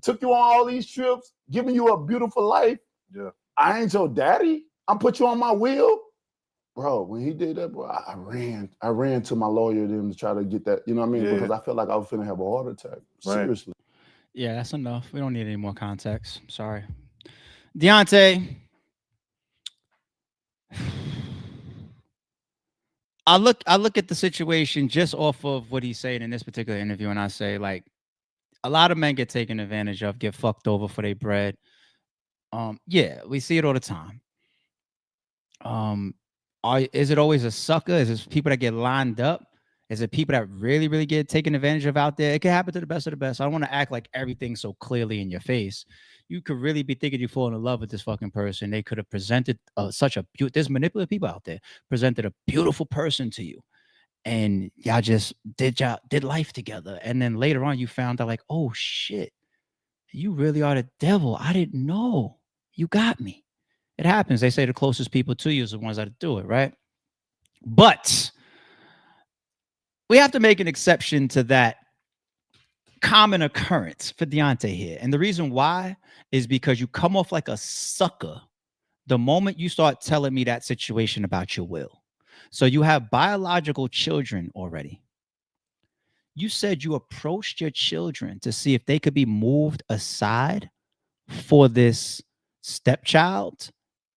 Took you on all these trips, giving you a beautiful life. Yeah. I ain't your daddy. I'm put you on my wheel. Bro, when he did that, bro, I ran to my lawyer then to try to get that, you know what I mean? Because I felt like I was finna have a heart attack. Seriously. Yeah, that's enough. We don't need any more context. Sorry. Deontay. I look at the situation just off of what he's saying in this particular interview, and I say, like, a lot of men get taken advantage of, get fucked over for their bread. Yeah, we see it all the time. Is it always a sucker? Is it people that get lined up? Is it people that really, really get taken advantage of out there? It can happen to the best of the best. I don't want to act like everything's so clearly in your face. You could really be thinking you fall in love with this fucking person. They could have presented such a there's manipulative people out there, presented a beautiful person to you, and y'all just did life together, and then later on you found out like, oh shit, you really are the devil. I didn't know. You got me. It happens. They say the closest people to you is the ones that do it, right? But we have to make an exception to that common occurrence for Deontay here. And the reason why is because you come off like a sucker the moment you start telling me that situation about your will. So you have biological children already. You said you approached your children to see if they could be moved aside for this stepchild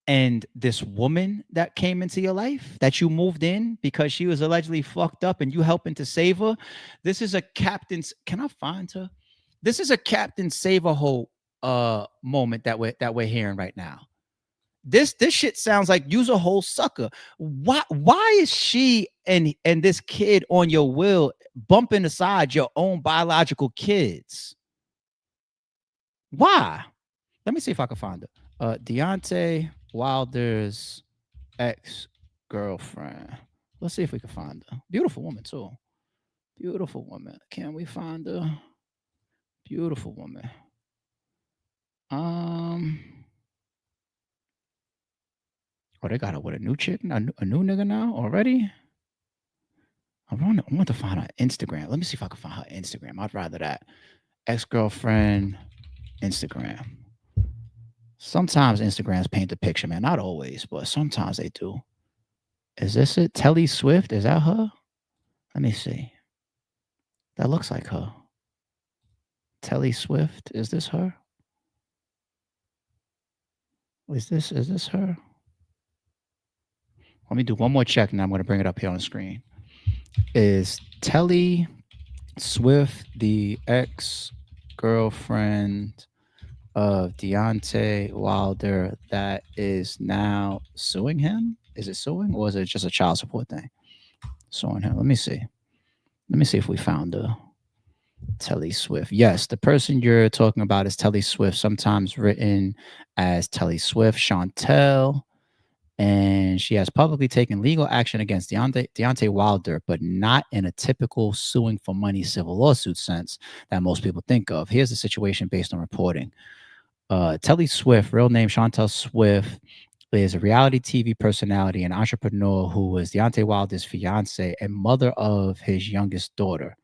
and this woman that came into your life that you moved in because she was allegedly fucked up and you helping to save her. This is a captain's, can I find her? This is a Captain Save-A-Hole moment that we're hearing right now. This shit sounds like you's a whole sucker. Why is she and this kid on your will bumping aside your own biological kids? Why? Let me see if I can find it. Deontay Wilder's ex-girlfriend. Let's see if we can find her. Beautiful woman too. Beautiful woman. Can we find her? Beautiful woman. Oh, they got her with a new chick, a new nigga now already. I want to find her Instagram. Let me see if I can find her Instagram. I'd rather that. Ex-girlfriend Instagram. Sometimes Instagrams paint the picture, man. Not always, but sometimes they do. Is this it? Telly Swift? Is that her? Let me see. That looks like her. Telly Swift. Is this her? Is this her? Let me do one more check and I'm going to bring it up here on the screen. Is Telly Swift the ex-girlfriend of Deontay Wilder that is now suing him? Is it suing or is it just a child support thing? Suing him. Let me see. Let me see if we found her. Telly Swift. Yes, the person you're talking about is Telly Swift, sometimes written as Telly Swift Chantel. And she has publicly taken legal action against Deontay Wilder, but not in a typical suing for money civil lawsuit sense that most people think of. Here's the situation based on reporting. Telly Swift, real name Chantel Swift, is a reality TV personality and entrepreneur who was Deontay Wilder's fiance and mother of his youngest daughter.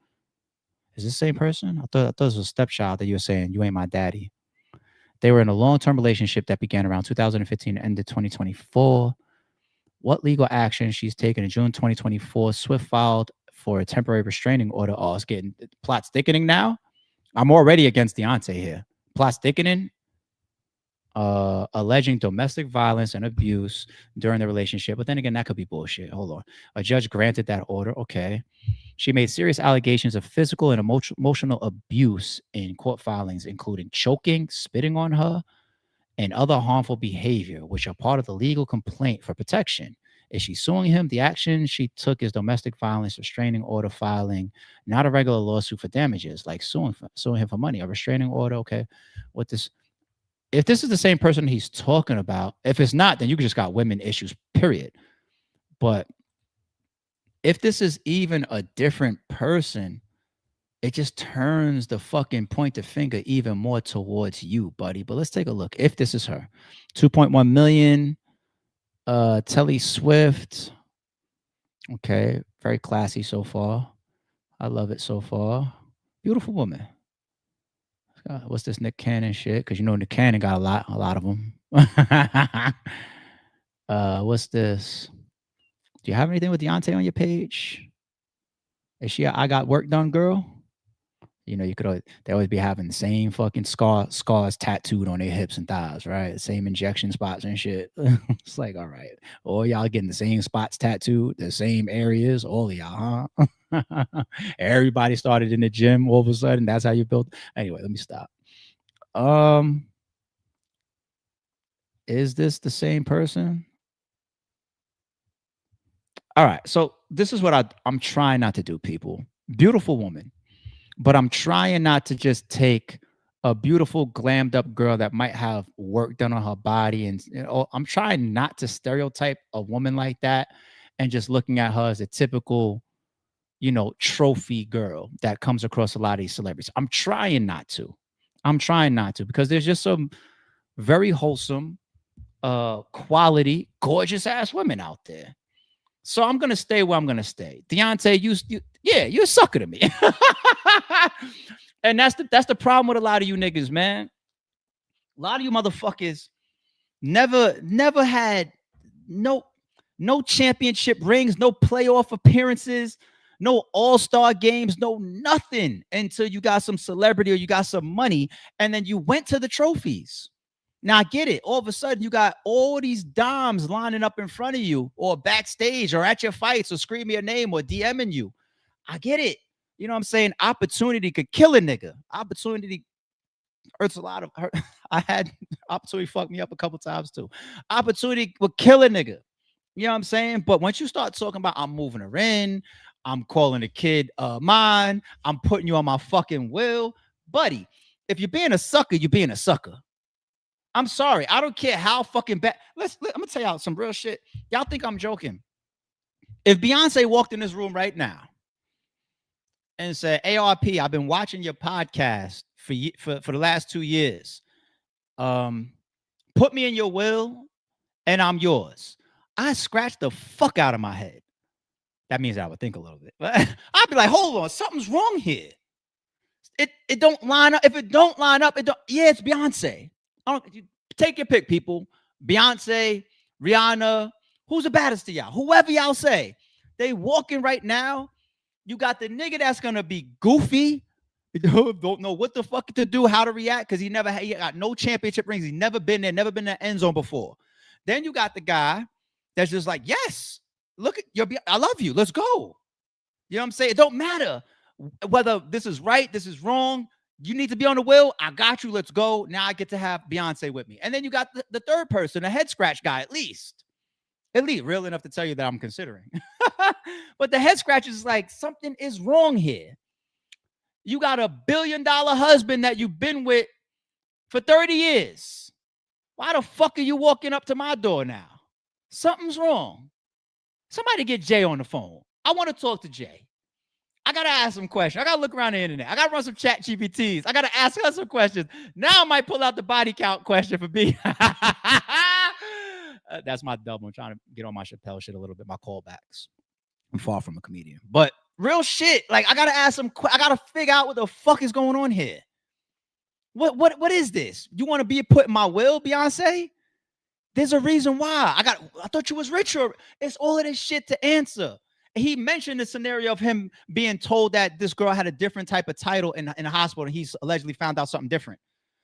Is this the same person? I thought it was a stepchild that you were saying, you ain't my daddy. They were in a long-term relationship that began around 2015 and ended 2024. What legal action she's taken in June 2024? Swift filed for a temporary restraining order. Oh, it's getting plot's thickening now. I'm already against Deontay here. Plot's thickening. Alleging domestic violence and abuse during the relationship. But then again, that could be bullshit. Hold on. A judge granted that order. Okay. She made serious allegations of physical and emotional abuse in court filings, including choking, spitting on her, and other harmful behavior, which are part of the legal complaint for protection. Is she suing him? The action she took is domestic violence restraining order filing, not a regular lawsuit for damages, like suing him for money. A restraining order, okay. What this? If this is the same person he's talking about, if it's not, then you just got women issues, period. But if this is even a different person, it just turns the fucking pointer finger even more towards you, buddy. But let's take a look. If this is her, 2.1 million, Telly Swift. Okay, very classy so far. I love it so far. Beautiful woman. What's this Nick Cannon shit? Because you know Nick Cannon got a lot of them. What's this? Do you have anything with Deontay on your page? Is she a I got work done girl? You know, you could they always be having the same fucking scars tattooed on their hips and thighs, right? The same injection spots and shit. It's like, all right, all y'all getting the same spots tattooed, the same areas, all of y'all, huh? Everybody started in the gym all of a sudden. That's how you built. Anyway, let me stop. Is this the same person? All right, so this is what I'm trying not to do, people. Beautiful woman. But I'm trying not to just take a beautiful, glammed up girl that might have work done on her body. And I'm trying not to stereotype a woman like that and just looking at her as a typical, trophy girl that comes across a lot of these celebrities. I'm trying not to because there's just some very wholesome, quality, gorgeous ass women out there. So I'm going to stay where I'm going to stay. Deontay, you're a sucker to me. And that's the problem with a lot of you niggas, man. A lot of you motherfuckers never had no championship rings, no playoff appearances, no all-star games, no nothing until you got some celebrity or you got some money, and then you went to the trophies. Now I get it. All of a sudden, you got all these dimes lining up in front of you or backstage or at your fights or screaming your name or DMing you. I get it. You know what I'm saying? Opportunity could kill a nigga. Opportunity hurts a lot of hurt. I had opportunity fuck me up a couple times too. Opportunity would kill a nigga. You know what I'm saying? But once you start talking about I'm moving her in, I'm calling a kid mine, I'm putting you on my fucking will, buddy. If you're being a sucker, you're being a sucker. I'm sorry. I don't care how fucking bad. I'm gonna tell y'all some real shit. Y'all think I'm joking. If Beyonce walked in this room right now and said, ARP, I've been watching your podcast for the last 2 years. Put me in your will and I'm yours. I scratched the fuck out of my head. That means I would think a little bit. But I'd be like, hold on, something's wrong here. It don't line up. If it don't line up, it's Beyonce. Take your pick, people. Beyonce, Rihanna, who's the baddest to y'all? Whoever y'all say. They walking right now. You got the nigga that's gonna be goofy, don't know what the fuck to do, how to react, because he got no championship rings. He's never been there, never been in the end zone before. Then you got the guy that's just like, yes, look at I love you. Let's go. You know what I'm saying? It don't matter whether this is right, this is wrong. You need to be on the wheel. I got you. Let's go. Now I get to have Beyonce with me. And then you got the third person, a head scratch guy, at least real enough to tell you that I'm considering. But the head scratch is like, something is wrong here. You got a $1 billion husband that you've been with for 30 years. Why the fuck are you walking up to my door now? Something's wrong. Somebody get Jay on the phone. I want to talk to Jay. I got to ask some questions. I got to look around the internet. I got to run some chat GPTs. I got to ask her some questions. Now I might pull out the body count question for me. That's my double. I'm trying to get on my Chappelle shit a little bit, my callbacks. I'm far from a comedian. But real shit, like, I got to ask some I got to figure out what the fuck is going on here. What is this? You want to be put in my will, Beyonce? There's a reason why. I thought you was richer. It's all of this shit to answer. He mentioned the scenario of him being told that this girl had a different type of title in the hospital, and he's allegedly found out something different.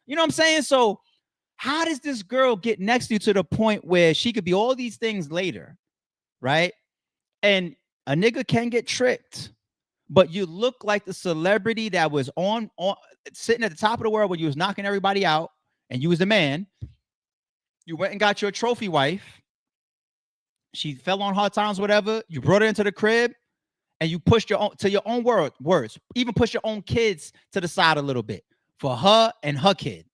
You know what I'm saying? So how does this girl get next to you to the point where she could be all these things later, right? And a nigga can get tricked, but you look like the celebrity that was on sitting at the top of the world when you was knocking everybody out, and you was the man. You went and got your trophy wife. She fell on hard times, whatever. You brought her into the crib, and you pushed your own words. Even push your own kids to the side a little bit for her and her kid.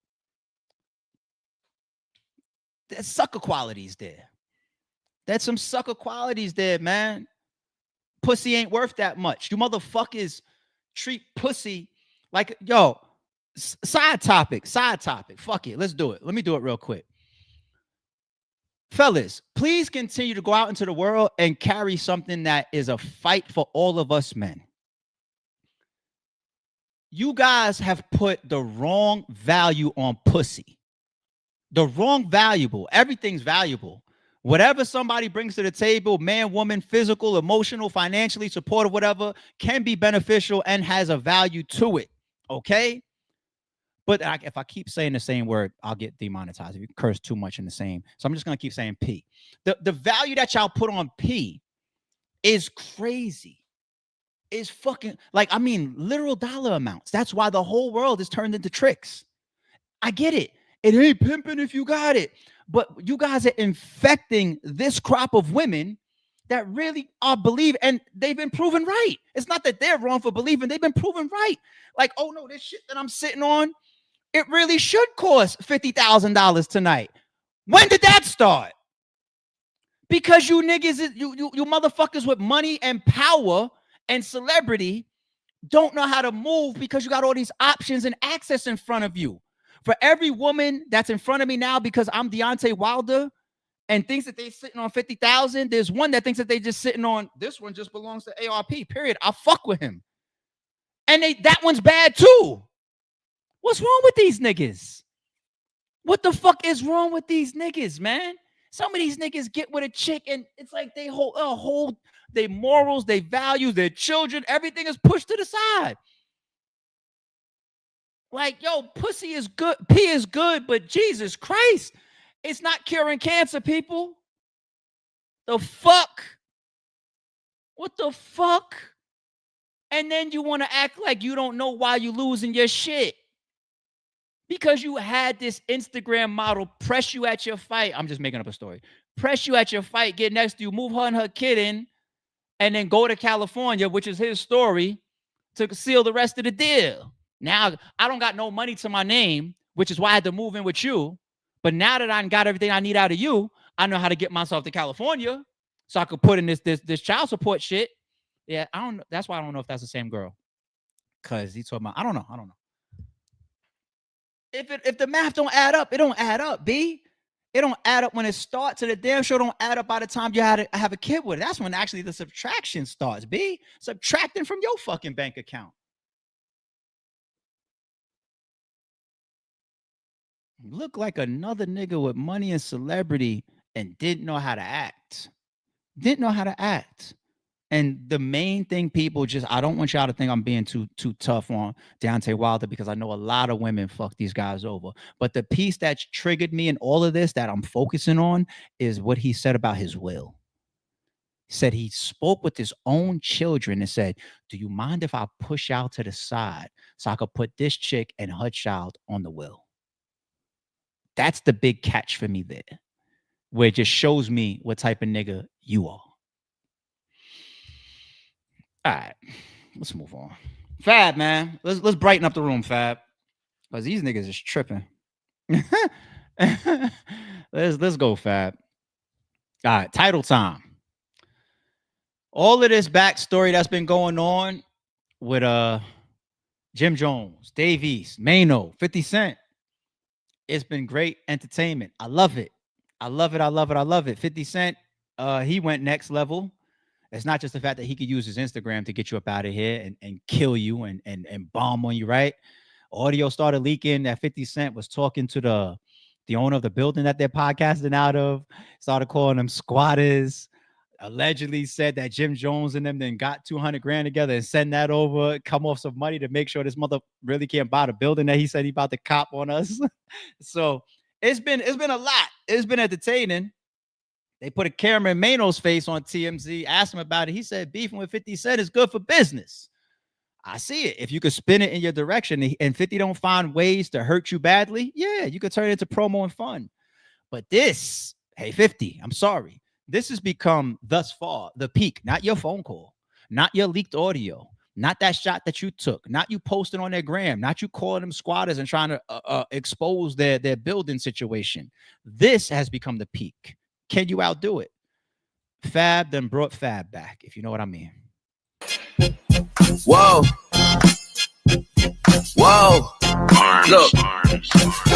There's sucker qualities there. There's some sucker qualities there, man. Pussy ain't worth that much. You motherfuckers treat pussy like, yo, side topic. Fuck it. Let's do it. Let me do it real quick. Fellas, please continue to go out into the world and carry something that is a fight for all of us men. You guys have put the wrong value on pussy. The wrong valuable. Everything's valuable. Whatever somebody brings to the table, man, woman, physical, emotional, financially, supportive, whatever, can be beneficial and has a value to it. Okay? But if I keep saying the same word, I'll get demonetized. If you curse too much in the same. So I'm just going to keep saying P. The value that y'all put on P is crazy. Is fucking, like, I mean, literal dollar amounts. That's why the whole world is turned into tricks. I get it. It ain't pimping if you got it. But you guys are infecting this crop of women that really are believing, and they've been proven right. It's not that they're wrong for believing. They've been proven right. Like, oh, no, this shit that I'm sitting on, it really should cost $50,000 tonight. When did that start? Because you niggas, you motherfuckers with money and power and celebrity don't know how to move because you got all these options and access in front of you. For every woman that's in front of me now because I'm Deontay Wilder and thinks that they're sitting on 50,000, there's one that thinks that they just sitting on, this one just belongs to ARP, period. I fuck with him. And that one's bad too. What's wrong with these niggas? What the fuck is wrong with these niggas, man? Some of these niggas get with a chick and it's like they hold their morals, their values, their children, everything is pushed to the side. Like, yo, pussy is good, pee is good, but Jesus Christ, it's not curing cancer, people. The fuck? What the fuck? And then you want to act like you don't know why you losing your shit. Because you had this Instagram model press you at your fight. I'm just making up a story. Press you at your fight, get next to you, move her and her kid in, and then go to California, which is his story, to seal the rest of the deal. Now, I don't got no money to my name, which is why I had to move in with you. But now that I got everything I need out of you, I know how to get myself to California so I could put in this child support shit. Yeah, I don't know. That's why I don't know if that's the same girl. Because he's talking about, I don't know. If the math don't add up, it don't add up, B. It don't add up when it starts, and the damn sure don't add up by the time you have a kid with it. That's when actually the subtraction starts, B. Subtracting from your fucking bank account. Look like another nigga with money and celebrity and didn't know how to act. And the main thing, people, I don't want y'all to think I'm being too tough on Deontay Wilder because I know a lot of women fuck these guys over. But the piece that's triggered me in all of this that I'm focusing on is what he said about his will. He said he spoke with his own children and said, do you mind if I push out to the side so I could put this chick and her child on the will? That's the big catch for me there, where it just shows me what type of nigga you are. All right, let's move on. Fab, man, let's brighten up the room, Fab, because these niggas is tripping. let's go, Fab. All right, title time. All of this backstory that's been going on with Jim Jones, Dave East, Mano, 50 Cent. It's been great entertainment. I love it. 50 Cent, he went next level. It's not just the fact that he could use his Instagram to get you up out of here and kill you and bomb on you, right? Audio started leaking that 50 Cent was talking to the owner of the building that they're podcasting out of, started calling them squatters, allegedly said that Jim Jones and them then got 200 grand together and send that over, come off some money to make sure this mother really can't buy the building that he said he about to cop on us. So it's been a lot. It's been entertaining. They put a camera in Mano's face on TMZ, asked him about it. He said beefing with 50 Cent is good for business. I see it. If you could spin it in your direction and 50 don't find ways to hurt you badly, yeah, you could turn it into promo and fun. But this, hey, 50, I'm sorry. This has become thus far the peak, not your phone call, not your leaked audio, not that shot that you took, not you posting on their gram, not you calling them squatters and trying to expose their building situation. This has become the peak. Can you outdo it? Fab then brought Fab back, if you know what I mean. Whoa. Look,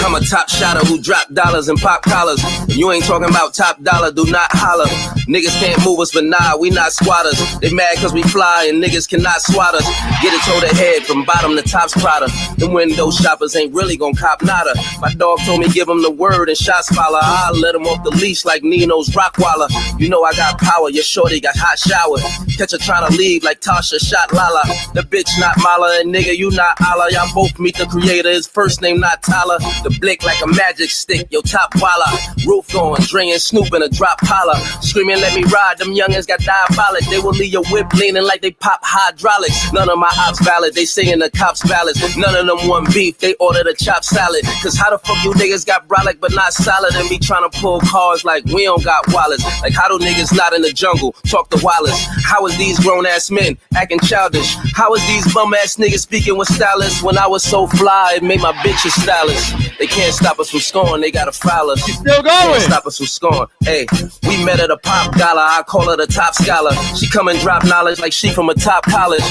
I'm a top shotter who drop dollars and pop collars. You ain't talking about top dollar, do not holler. Niggas can't move us, but nah, we not squatters. They mad cause we fly and niggas cannot swat us. Get it toe to head from bottom to top's Prada. Them window shoppers ain't really gon' cop nada. My dog told me give him the word and shots follow. I'll let him off the leash like Nino's Rockwaller. You know I got power, your shorty got hot shower. Catch her trying to leave like Tasha shot Lala. The bitch not Mala and nigga you not Allah. Y'all both meet the creator, his first name not Tyler. The blick like a magic stick, yo top walla. Roof going, Dre and Snoop in a drop holler. Screaming let me ride, them youngins got diabolic. They will leave your whip leaning like they pop hydraulics. None of my ops valid, they saying the cops valid. None of them want beef, they ordered a chopped salad. Cause how the fuck you niggas got brolic but not solid and be trying to pull cars like we don't got wallets. Like how do niggas not in the jungle talk to Wallace? How is these grown ass men acting childish? How is these bum ass niggas speaking with stylists when I was so fly? It made my bitch is stylist. They can't stop us from scoring, they gotta foul us. She's still Can't going. stop us from scoring. Hey, we met at a pop gala, I call her the top scholar. She come and drop knowledge like she from a top college.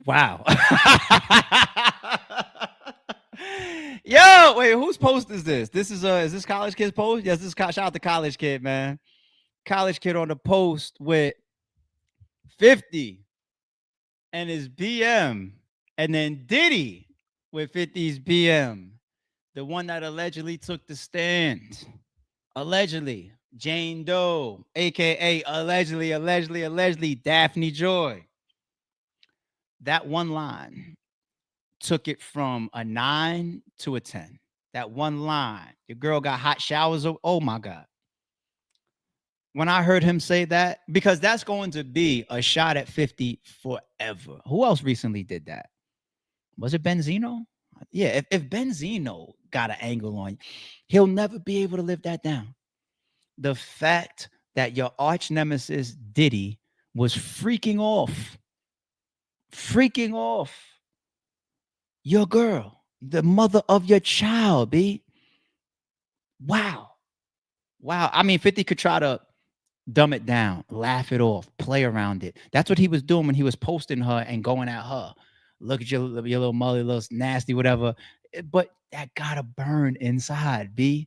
Wow. Yo, wait, whose post is this? Is this College Kid's post? Yes, this is shout out to College Kid, man. College Kid on the post with 50 and his BM, and then Diddy with 50's BM, the one that allegedly took the stand. Allegedly, Jane Doe, aka allegedly Daphne Joy. That one line took it from a 9 to a 10. That one line. Your girl got hot showers. Oh my God. When I heard him say that, because that's going to be a shot at 50 forever. Who else recently did that? Was it Benzino? Yeah, if Benzino got an angle on you, he'll never be able to live that down. The fact that your arch nemesis Diddy was freaking off your girl, the mother of your child, B. Wow. I mean, 50 could try to dumb it down, laugh it off, play around it. That's what he was doing when he was posting her and going at her. Look at your little molly, little nasty, whatever. But that gotta burn inside, B.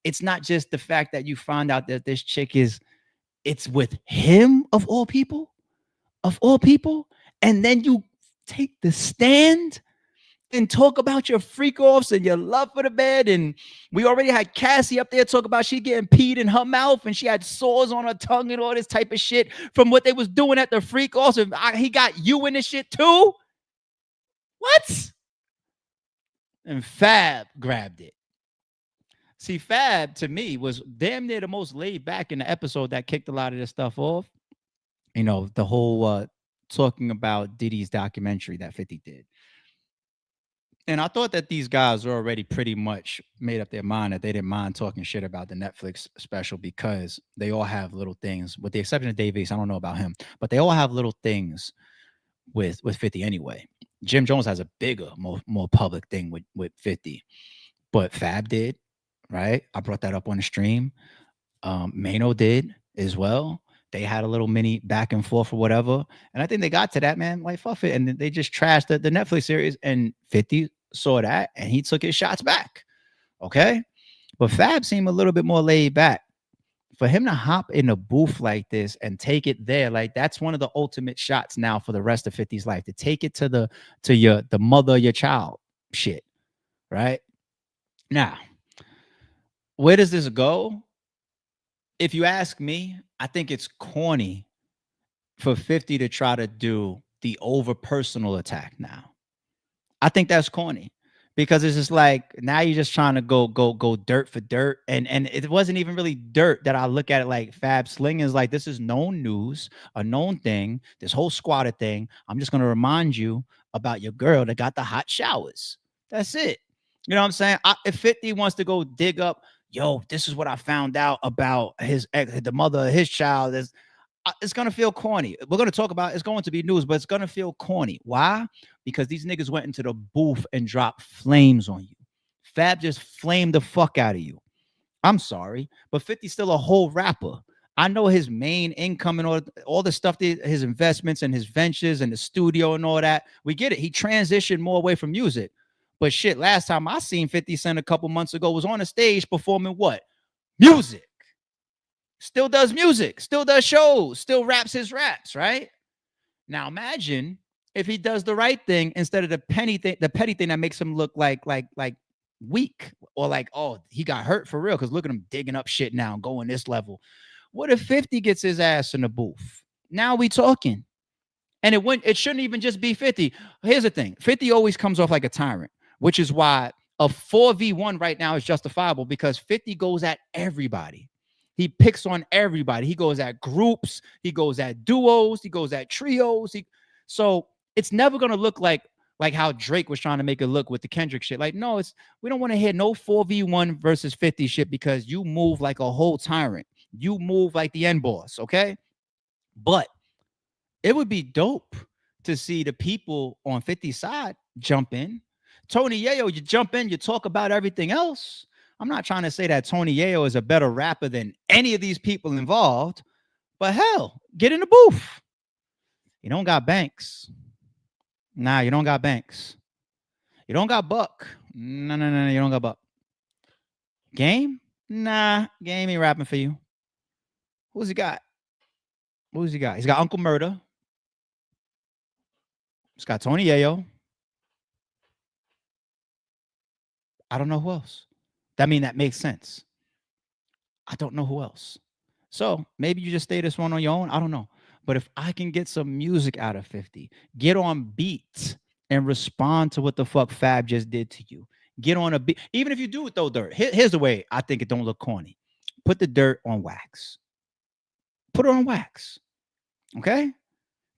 It's not just the fact that you find out that this chick it's with him of all people, and then you take the stand and talk about your freak offs and your love for the bed. And we already had Cassie up there talk about she getting peed in her mouth and she had sores on her tongue and all this type of shit from what they was doing at the freak offs. And he got you in this shit too. What? And Fab grabbed it. See, Fab to me was damn near the most laid back in the episode that kicked a lot of this stuff off. You know, the whole talking about Diddy's documentary that 50 did. And I thought that these guys were already pretty much made up their mind that they didn't mind talking shit about the Netflix special because they all have little things, with the exception of Dave East. I don't know about him, but they all have little things with 50 anyway. Jim Jones has a bigger, more public thing with 50, but Fab did, right? I brought that up on the stream. Mano did as well. They had a little mini back and forth or whatever. And I think they got to that, man, like, fuck it. And they just trashed the Netflix series, and 50 saw that and he took his shots back. Okay. But Fab seemed a little bit more laid back. For him to hop in a booth like this and take it there, like, that's one of the ultimate shots now for the rest of 50's life, to take it to the mother of your child shit. Right now, where does this go? If you ask me, I think it's corny for 50 to try to do the over personal attack now. I think that's corny because it's just like, now you're just trying to go dirt for dirt. And it wasn't even really dirt that I look at it like. Fab Sling is like, this is known news, a known thing, this whole squatter thing. I'm just going to remind you about your girl that got the hot showers. That's it. You know what I'm saying? If 50 wants to go dig up, yo, this is what I found out about his ex, the mother of his child, it's going to feel corny. We're going to talk about, it's going to be news, but it's going to feel corny. Why? Because these niggas went into the booth and dropped flames on you. Fab just flamed the fuck out of you. I'm sorry, but 50's still a whole rapper. I know his main income and all the stuff, his investments and his ventures and the studio and all that. We get it. He transitioned more away from music. But shit, last time I seen 50 Cent a couple months ago was on a stage performing what? Music. Still does music, still does shows, still raps his raps, right? Now imagine if he does the right thing instead of the petty thing that makes him look like weak, or like, oh, he got hurt for real, because look at him digging up shit now, going this level. What if 50 gets his ass in the booth? Now we talking. And it shouldn't even just be 50. Here's the thing. 50 always comes off like a tyrant, which is why a 4v1 right now is justifiable, because 50 goes at everybody. He picks on everybody. He goes at groups. He goes at duos. He goes at trios. So it's never going to look like how Drake was trying to make it look with the Kendrick shit. Like, no, we don't want to hear no 4v1 versus 50 shit, because you move like a whole tyrant. You move like the end boss, okay? But it would be dope to see the people on 50's side jump in. Tony Yayo, you jump in, you talk about everything else. I'm not trying to say that Tony Yayo is a better rapper than any of these people involved, but hell, get in the booth. You don't got Banks. Nah, you don't got Banks. You don't got Buck. No, you don't got Buck. Game? Nah, Game ain't rapping for you. Who's he got? Who's he got? He's got Uncle Murder. He's got Tony Yayo. I don't know who else. That makes sense. I don't know who else. So maybe you just stay this one on your own. I don't know. But if I can get some music out of 50, get on beat and respond to what the fuck Fab just did to you. Get on a beat. Even if you do throw dirt. Here's the way I think it don't look corny. Put the dirt on wax. Put it on wax. Okay?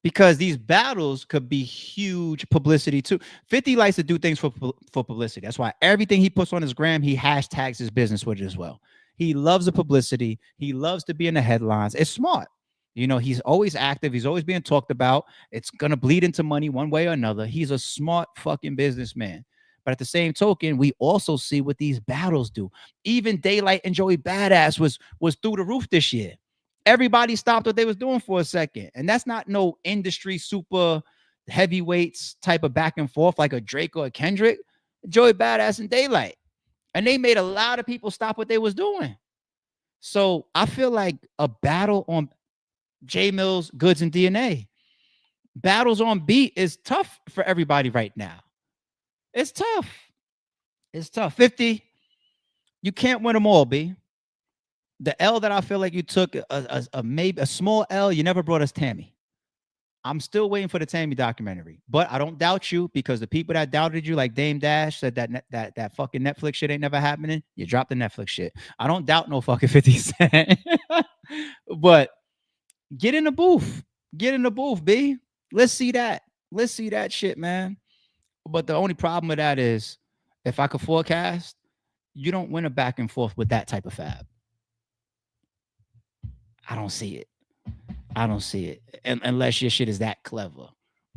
Because these battles could be huge publicity too. 50 likes to do things for publicity. That's why everything he puts on his gram, he hashtags his business with it as well. He loves the publicity. He loves to be in the headlines. It's smart. You know, he's always active. He's always being talked about. It's going to bleed into money one way or another. He's a smart fucking businessman. But at the same token, we also see what these battles do. Even Daylight and Joey Badass was through the roof this year. Everybody stopped what they was doing for a second. And that's not no industry super heavyweights type of back and forth like a Drake or a Kendrick. Joey Badass and Daylight. And they made a lot of people stop what they was doing. So I feel like a battle on J Mills, Goods, and DNA. Battles on beat is tough for everybody right now. It's tough. It's tough. 50, you can't win them all, B. The L that I feel like you took, maybe a small L, you never brought us Tammy. I'm still waiting for the Tammy documentary, but I don't doubt you because the people that doubted you, like Dame Dash, said that fucking Netflix shit ain't never happening. You dropped the Netflix shit. I don't doubt no fucking 50 Cent. But get in the booth. Get in the booth, B. Let's see that. Let's see that shit, man. But the only problem with that is if I could forecast, you don't win a back and forth with that type of Fab. I don't see it. I don't see it. Unless your shit is that clever.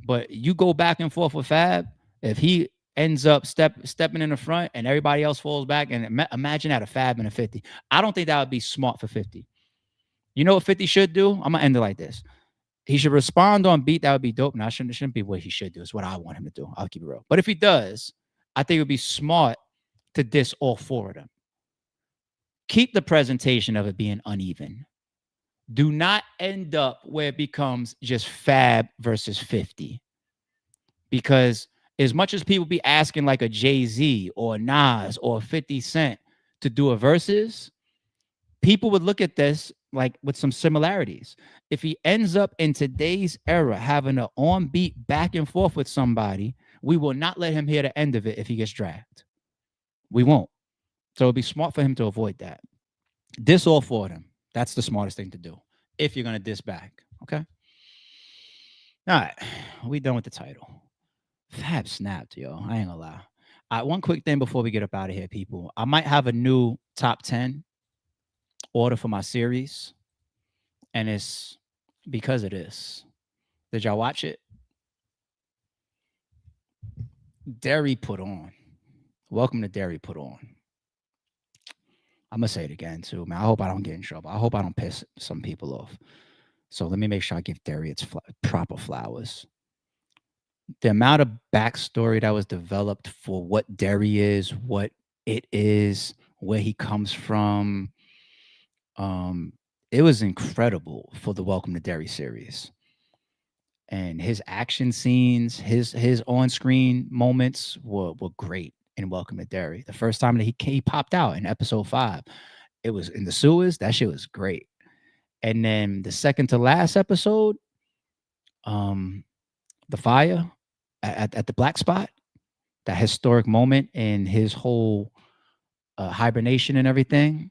But you go back and forth with Fab, if he ends up stepping in the front and everybody else falls back, and imagine that a Fab and a 50. I don't think that would be smart for 50. You know what 50 should do? I'm going to end it like this. He should respond on beat. That would be dope. Now, it shouldn't be what he should do. It's what I want him to do. I'll keep it real. But if he does, I think it would be smart to diss all four of them. Keep the presentation of it being uneven. Do not end up where it becomes just Fab versus 50. Because as much as people be asking like a Jay-Z or Nas or 50 Cent to do a versus, people would look at this like with some similarities. If he ends up in today's era having an on-beat back and forth with somebody, we will not let him hear the end of it if he gets dragged. We won't. So it'd be smart for him to avoid that. Diss all four of them. That's the smartest thing to do if you're going to diss back. Okay? All right. We done with the title. Fab snapped, yo. I ain't gonna lie. All right, one quick thing before we get up out of here, people. I might have a new top 10 order for my series. And it's because of this. Did y'all watch it? Derry Put On. Welcome to Derry Put On. I'm going to say it again, too, man. I hope I don't get in trouble. I hope I don't piss some people off. So let me make sure I give Derry its proper flowers. The amount of backstory that was developed for what Derry is, what it is, where he comes from, it was incredible for the Welcome to Derry series. And his action scenes, his on-screen moments were great in Welcome to Derry. The first time that he popped out in episode 5, it was in the sewers. That shit was great. And then the second to last episode, the fire at the black spot, that historic moment in his whole hibernation and everything.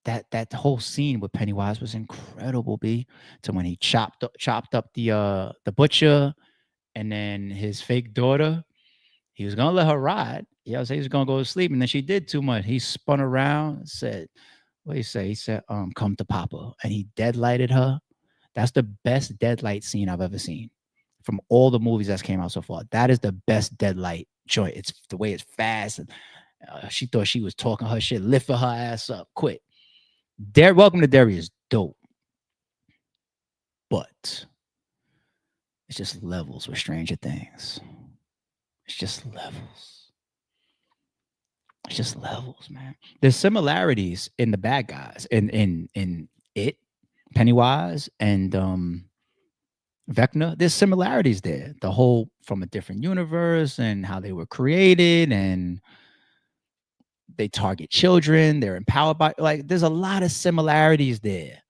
That whole scene with Pennywise was incredible, B. To when he chopped up the butcher and then his fake daughter. He was gonna let her ride. Yeah, I was saying he was gonna go to sleep, and then she did too much. He spun around and said, what did he say? He said, come to Papa. And he deadlighted her. That's the best deadlight scene I've ever seen. from all the movies that's came out so far. That is the best Deadlight joint. It's the way it's fast. And, she thought she was talking her shit, lifting her ass up, quit. Welcome to Derry is dope. But it's just levels with Stranger Things. It's just levels. It's just levels, man. There's similarities in the bad guys, in it, Pennywise, and Vecna. There's similarities there. The whole from a different universe and how they were created, and they target children. They're empowered by, like, there's a lot of similarities there.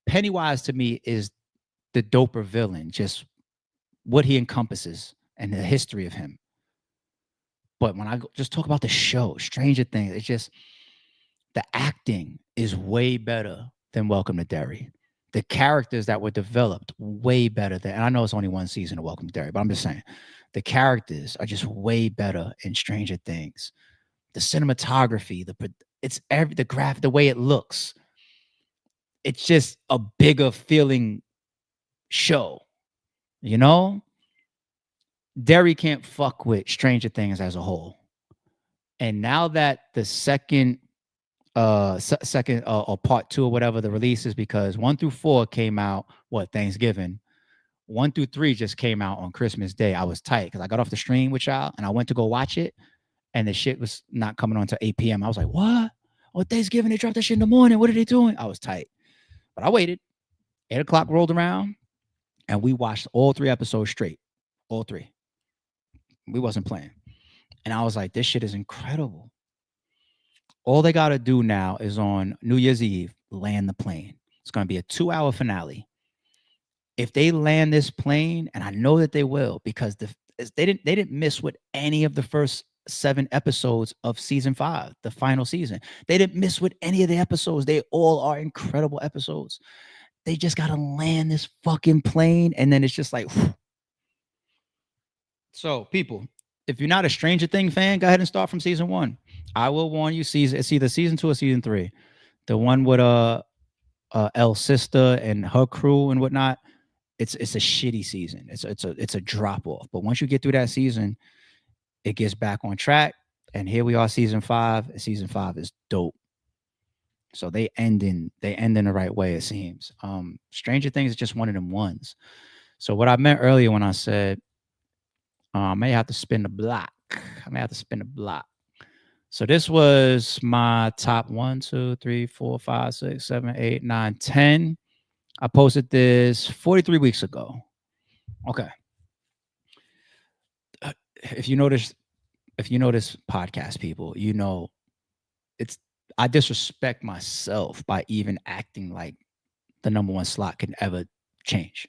Pennywise to me is the doper villain, just what he encompasses and the history of him. But when I just talk about the show, Stranger Things, it's just the acting is way better than Welcome to Derry. The characters that were developed way better than, and I know it's only one season of Welcome to Derry, but I'm just saying the characters are just way better in Stranger Things. The cinematography, the way it looks, it's just a bigger feeling show, you know? Derry can't fuck with Stranger Things as a whole. And now that the second or part 2 or whatever the release is, because 1 through 4 came out Thanksgiving. 1 through 3 just came out on Christmas Day. I was tight because I got off the stream with y'all and I went to go watch it, and the shit was not coming on until 8 p.m. I was like, what? On Thanksgiving, they dropped that shit in the morning. What are they doing? I was tight. But I waited. 8 o'clock rolled around, and we watched all 3 episodes straight. All 3. We wasn't playing. And I was like, this shit is incredible. All they got to do now is on New Year's Eve, land the plane. It's going to be a 2-hour finale. If they land this plane, and I know that they will, because they didn't miss with any of the first 7 episodes of season 5, the final season. They didn't miss with any of the episodes. They all are incredible episodes. They just got to land this fucking plane, and then it's just like, whew. So, people, if you're not a Stranger Thing fan, go ahead and start from season 1. I will warn you, it's either season 2 or season 3. The one with Elle's sister and her crew and whatnot, it's a shitty season. It's a drop off. But once you get through that season, it gets back on track. And here we are, season 5. Season 5 is dope. So they end in the right way, it seems. Stranger Things is just one of them ones. So what I meant earlier when I said I may have to spin the block. So this was my top 1, 2, 3, 4, 5, 6, 7, 8, 9, 10. I posted this 43 weeks ago. Okay. If you notice podcast people, you know I disrespect myself by even acting like the number 1 slot can ever change.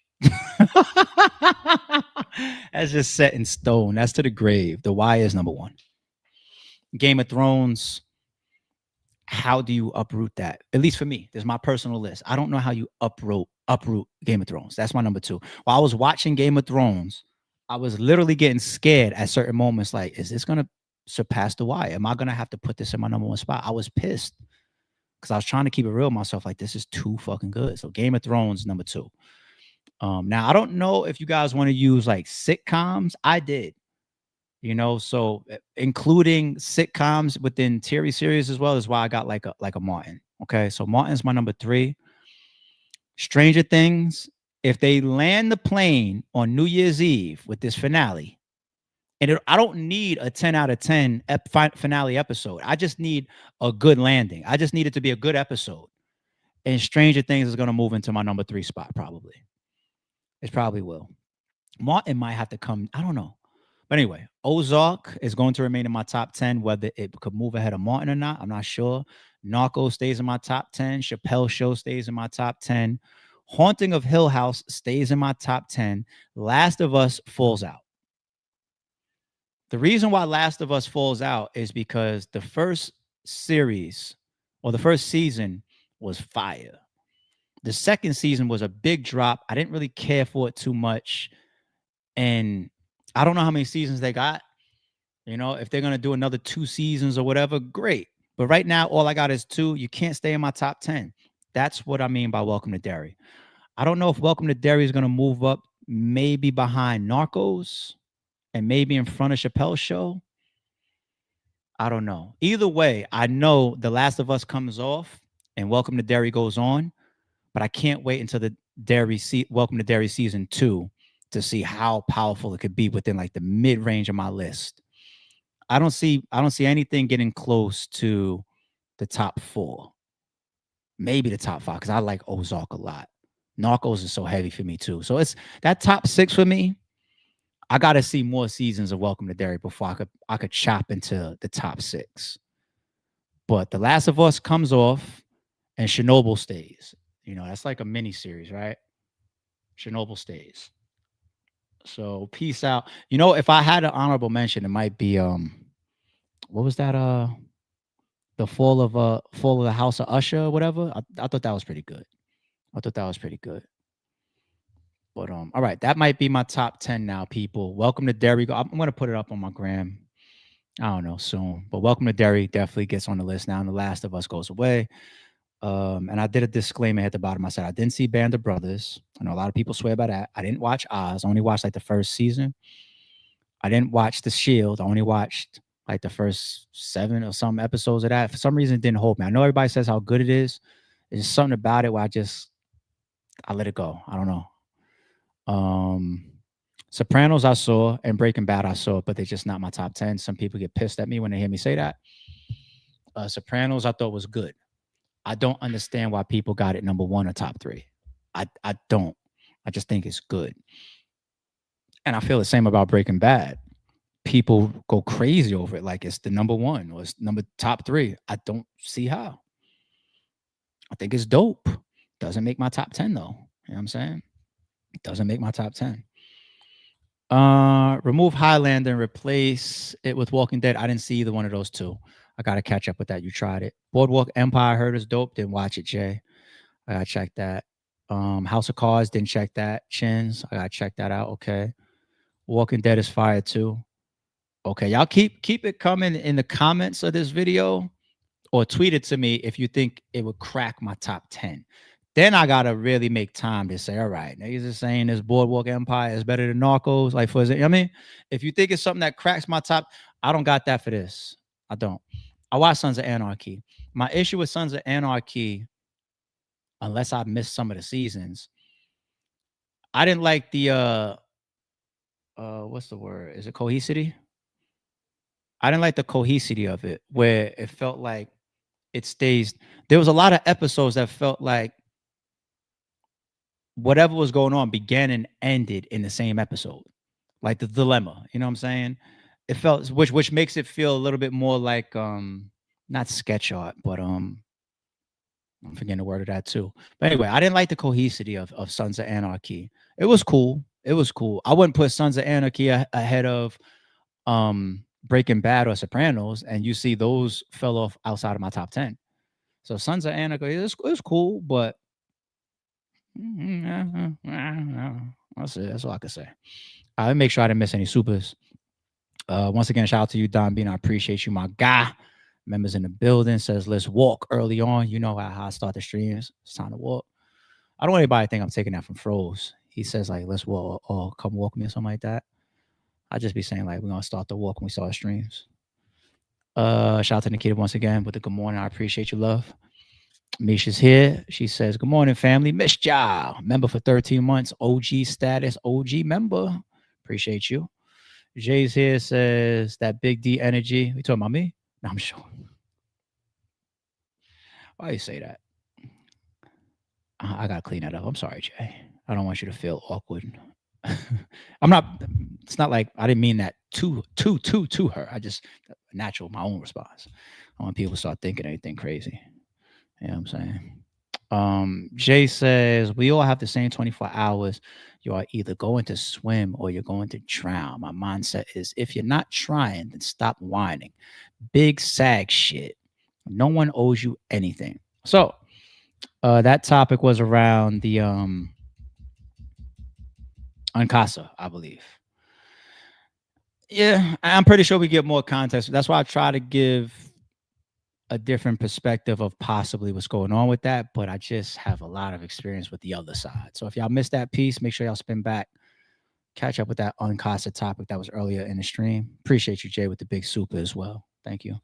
That's just set in stone. That's to the grave. The Wire is number 1. Game of Thrones, how do you uproot that? At least for me, there's my personal list. I don't know how you uproot Game of Thrones. That's my number 2. While I was watching Game of Thrones, I was literally getting scared at certain moments. Like, is this going to surpass The Wire? Am I going to have to put this in my number 1 spot? I was pissed because I was trying to keep it real with myself. Like, this is too fucking good. So Game of Thrones, number 2. Now I don't know if you guys want to use like sitcoms. I did, so including sitcoms within TV series as well is why I got like a Martin. Okay, so Martin's my number 3. Stranger Things, if they land the plane on New Year's Eve with this finale, and I don't need a 10 out of 10 finale episode. I just need a good landing. I just need it to be a good episode. And Stranger Things is going to move into my number 3 spot probably. It probably will. Martin might have to come. I don't know. But anyway, Ozark is going to remain in my top 10. Whether it could move ahead of Martin or not, I'm not sure. Narcos stays in my top 10. Chappelle Show stays in my top 10. Haunting of Hill House stays in my top 10. Last of Us falls out. The reason why Last of Us falls out is because the first series or the first season was fire. The second season was a big drop. I didn't really care for it too much. And I don't know how many seasons they got. If they're going to do another 2 seasons or whatever, great. But right now, all I got is 2. You can't stay in my top 10. That's what I mean by Welcome to Derry. I don't know if Welcome to Derry is going to move up maybe behind Narcos, and maybe in front of Chappelle's show. I don't know. Either way, I know The Last of Us comes off and Welcome to Derry goes on, but I can't wait until the Welcome to Derry season 2 to see how powerful it could be within like the mid-range of my list. I don't see anything getting close to the top 4. Maybe the top 5, because I like Ozark a lot. Narcos is so heavy for me too. So it's that top 6 for me. I gotta see more seasons of Welcome to Derry before I could chop into the top 6. But The Last of Us comes off and Chernobyl stays. You know, that's like a mini series, right? Chernobyl stays. So peace out. You know, if I had an honorable mention, it might be what was that? The fall of the House of Usher or whatever. I thought that was pretty good. But all right, that might be my top 10 now, people. Welcome to Derry. I'm gonna put it up on my gram. I don't know, soon. But Welcome to Derry definitely gets on the list now, and The Last of Us goes away. And I did a disclaimer at the bottom. I said I didn't see Band of Brothers. I know a lot of people swear by that. I didn't watch Oz. I only watched like the first season. I didn't watch The Shield. I only watched like the first 7 or some episodes of that. For some reason, it didn't hold me. I know everybody says how good it is. There's just something about it where I let it go. I don't know. Sopranos I saw, and Breaking Bad I saw, but they're just not my top 10. Some people get pissed at me when they hear me say that. Sopranos I thought was good. I don't understand why people got it number 1 or top 3. I don't. I just think it's good. And I feel the same about Breaking Bad. People go crazy over it like it's the number 1 or it's top 3. I don't see how. I think it's dope. Doesn't make my top 10 though. You know what I'm saying? It doesn't make my top 10. Remove Highlander and replace it with Walking Dead. I didn't see either one of those two. I gotta catch up with that. You tried it. Boardwalk Empire, I heard is dope. Didn't watch it, Jay. I gotta check that. House of Cards, didn't check that. Chins, I gotta check that out. Okay. Walking Dead is fire too. Okay, y'all keep it coming in the comments of this video, or tweet it to me if you think it would crack my top 10. Then I gotta really make time to say, all right, niggas are saying this Boardwalk Empire is better than Narcos. Like, for example, I mean, if you think it's something that cracks my top, I don't got that for this. I don't. I watch Sons of Anarchy. My issue with Sons of Anarchy, unless I missed some of the seasons, I didn't like the what's the word? Is it cohesivity? I didn't like the cohesivity of it, where it felt like it stays. There was a lot of episodes that felt like whatever was going on began and ended in the same episode, like the dilemma. You know what I'm saying? It felt, which makes it feel a little bit more like not sketch art, but I'm forgetting the word of that too. But anyway, I didn't like the cohesivity of Sons of Anarchy. It was cool. I wouldn't put Sons of Anarchy ahead of Breaking Bad or Sopranos, and you see those fell off outside of my top 10. So Sons of Anarchy is cool, but that's it. That's all I can say. I'll make sure I didn't miss any supers. Once again, shout out to you, Don Bean. I appreciate you, my guy. Members in the building says, let's walk early on. You know how I start the streams. It's time to walk. I don't want anybody to think I'm taking that from Froze. He says, like, let's walk or come walk me or something like that. I just be saying, like, we're going to start the walk when we start streams. Shout out to Nikita once again with the good morning. I appreciate you, love. Misha's here. She says, good morning, family. Miss Ja, member for 13 months. OG status, OG member. Appreciate you. Jay's here, says that Big D energy. You talking about me? No, I'm sure. Why you say that? I got to clean that up. I'm sorry, Jay. I don't want you to feel awkward. I'm not, it's not like I didn't mean that to her. I just, natural, my own response. I want people to start thinking anything crazy. You know what I'm saying? Jay says, we all have the same 24 hours. You are either going to swim or you're going to drown. My mindset is, if you're not trying, then stop whining. Big sag shit. No one owes you anything. So that topic was around the Uncasa, I believe. Yeah, I'm pretty sure we get more context. That's why I try to give a different perspective of possibly what's going on with that, but I just have a lot of experience with the other side. So if y'all missed that piece, make sure y'all spin back catch up with that uncosted topic that was earlier in the stream. Appreciate you, Jay, with the big super as well. Thank you.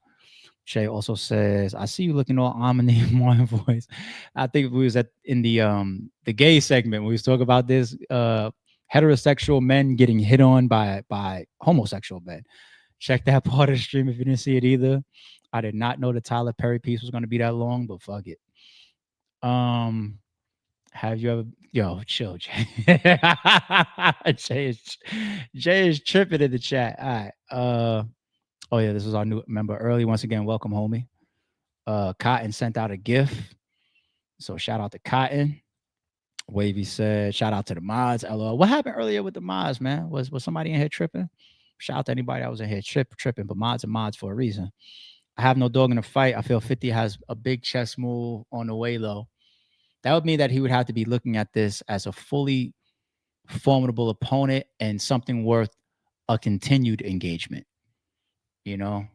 Shay also says, I see you looking all ominous Martin voice. I think we was in the gay segment when we was talking about this heterosexual men getting hit on by homosexual men. Check that part of the stream if you didn't see it either. I did not know the Tyler Perry piece was going to be that long, but fuck it. Have you ever chill, Jay? Jay is tripping in the chat. All right. Oh yeah, this is our new member early. Once again, welcome, homie. Cotton sent out a gift. So shout out to Cotton. Wavy said, shout out to the mods. LOL. What happened earlier with the mods, man? Was somebody in here tripping? Shout out to anybody that was in here tripping, but mods are mods for a reason. I have no dog in the fight. I feel 50 has a big chess move on the way low. That would mean that he would have to be looking at this as a fully formidable opponent and something worth a continued engagement. You know,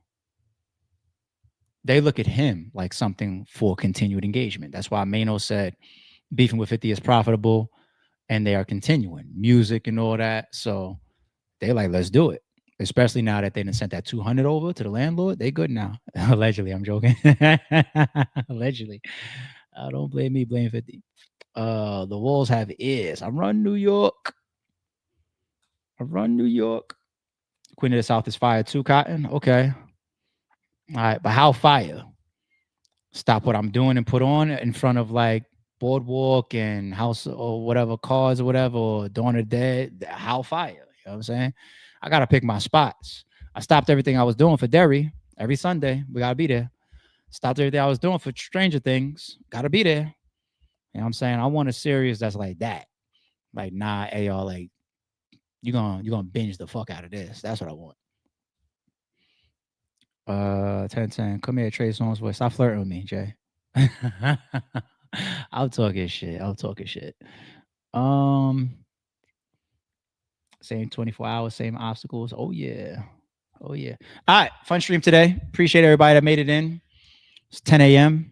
they look at him like something for continued engagement. That's why Mano said beefing with 50 is profitable and they are continuing music and all that. So they like, let's do it. Especially now that they done sent that 200 over to the landlord. They good now. Allegedly, I'm joking. Allegedly. Don't blame me, blame 50. The walls have ears. I run New York. Queen of the South is fire too, Cotton. Okay. All right, but how fire? Stop what I'm doing and put on in front of like Boardwalk and House or whatever, Cars or whatever, or Dawn of the Dead. How fire? You know what I'm saying? I got to pick my spots. I stopped everything I was doing for Derry every Sunday. We got to be there. Stopped everything I was doing for Stranger Things. Got to be there. You know what I'm saying? I want a series that's like that. Like, nah, hey, y'all, like, you're gonna binge the fuck out of this. That's what I want. 1010, come here, Trey Songz voice. Stop flirting with me, Jay. I'm talking shit. Same 24 hours, same obstacles. Oh yeah. All right, fun stream today. Appreciate everybody that made it in. It's 10 a.m.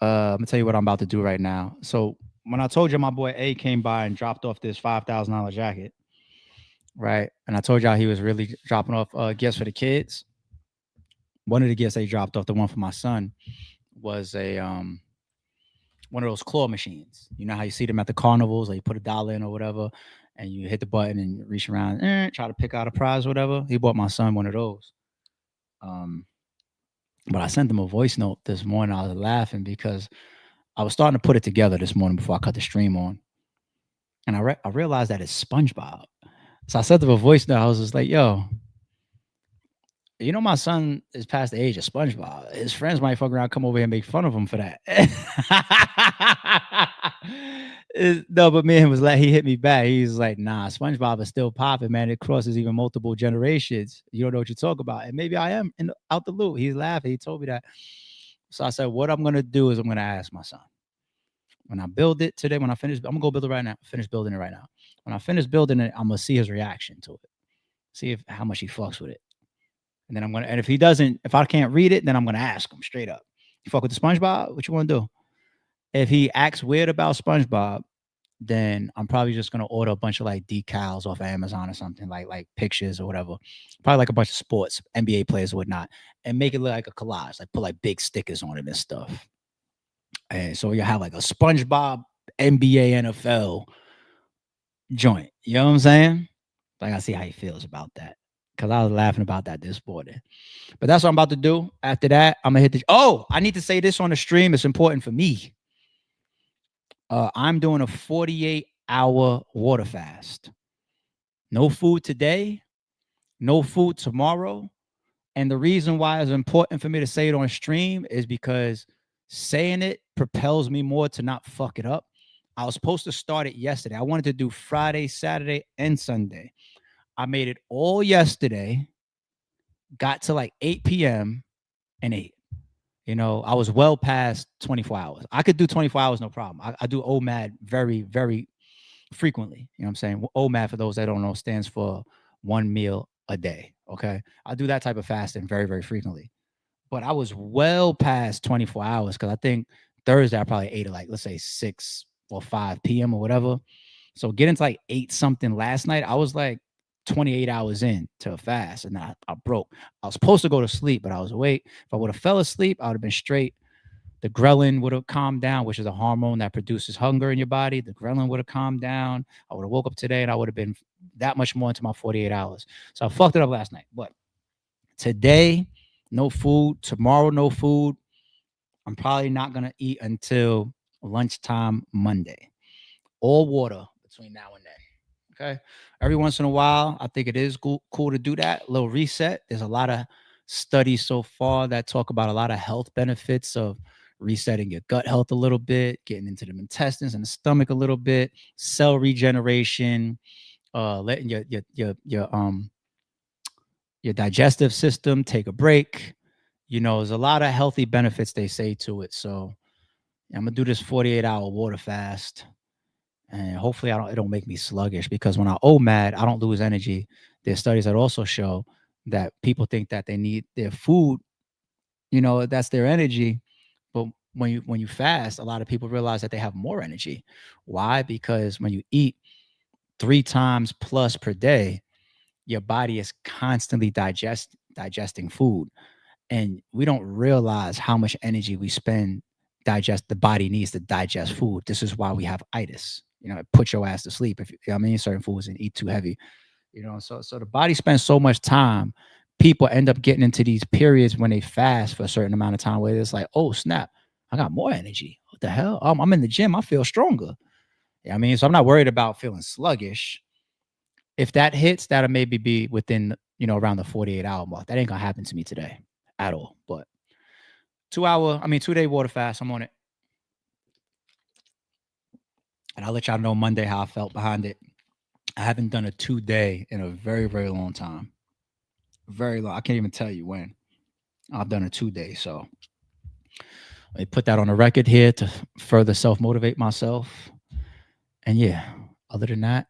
I'm gonna tell you what I'm about to do right now. So when I told you my boy A came by and dropped off this $5,000 jacket, right? And I told y'all he was really dropping off gifts for the kids. One of the gifts they dropped off, the one for my son, was a one of those claw machines. You know how you see them at the carnivals, like you put $1 in or whatever, and you hit the button and you reach around, try to pick out a prize or whatever. He bought my son one of those. But I sent him a voice note this morning. I was laughing because I was starting to put it together this morning before I cut the stream on. And I realized that it's SpongeBob. So I sent him a voice note. I was just like, yo, you know, my son is past the age of SpongeBob. His friends might fuck around, come over here and make fun of him for that. No, but me and him was like, he hit me back. He's like, nah, SpongeBob is still popping, man. It crosses even multiple generations. You don't know what you talk about. And maybe I am out the loop. He's laughing. He told me that. So I said, what I'm going to do is I'm going to ask my son. When I build it today, when I finish, I'm going to go build it right now. Finish building it right now. When I finish building it, I'm going to see his reaction to it. See how much he fucks with it. And then and if I can't read it, then I'm going to ask him straight up. You fuck with the SpongeBob? What you want to do? If he acts weird about SpongeBob, then I'm probably just going to order a bunch of like decals off of Amazon or something, like pictures or whatever. Probably like a bunch of sports, NBA players or whatnot, and make it look like a collage, like put like big stickers on it and stuff. And so you have like a SpongeBob NBA NFL joint. You know what I'm saying? Like, I see how he feels about that. Because I was laughing about that this morning. But that's what I'm about to do. After that, I'm going to hit I need to say this on the stream. It's important for me. I'm doing a 48-hour water fast. No food today. No food tomorrow. And the reason why it's important for me to say it on stream is because saying it propels me more to not fuck it up. I was supposed to start it yesterday. I wanted to do Friday, Saturday, and Sunday. I made it all yesterday, got to like 8 p.m. and ate. You know, I was well past 24 hours. I could do 24 hours, no problem. I do OMAD very, very frequently. You know what I'm saying? OMAD, for those that don't know, stands for 1 meal a day. Okay. I do that type of fasting very, very frequently. But I was well past 24 hours because I think Thursday I probably ate at like, let's say 6 or 5 p.m. or whatever. So getting to like 8 something last night, I was like 28 hours in to a fast, and I broke. I was supposed to go to sleep, but I was awake. If I would have fell asleep, I would have been straight. The ghrelin would have calmed down, which is a hormone that produces hunger in your body. The ghrelin would have calmed down. I would have woke up today, and I would have been that much more into my 48 hours. So I fucked it up last night. But today, no food. Tomorrow, no food. I'm probably not going to eat until lunchtime Monday. All water between now and then. Okay. Every once in a while, I think it is cool to do that. A little reset. There's a lot of studies so far that talk about a lot of health benefits of resetting your gut health a little bit, getting into the intestines and the stomach a little bit, cell regeneration, letting your digestive system take a break. You know, there's a lot of healthy benefits they say to it. So I'm gonna do this 48-hour water fast. And hopefully it don't make me sluggish, because when I mad, I don't lose energy. There's studies that also show that people think that they need their food, you know, that's their energy. But when you fast, a lot of people realize that they have more energy. Why? Because when you eat 3 times plus per day, your body is constantly digesting food. And we don't realize how much energy we spend the body needs to digest food. This is why we have itis. You know, it puts your ass to sleep if certain foods and eat too heavy. You know, so the body spends so much time. People end up getting into these periods when they fast for a certain amount of time where it's like, oh snap, I got more energy. What the hell? I'm in the gym. I feel stronger. So I'm not worried about feeling sluggish. If that hits, that'll maybe be within, around the 48-hour mark. That ain't gonna happen to me today at all. But 2-day water fast. I'm on it. And I'll let y'all know Monday how I felt behind it. I haven't done a 2-day in a very, very long time. Very long. I can't even tell you when I've done a 2-day. So I put that on the record here to further self-motivate myself. And yeah, other than that,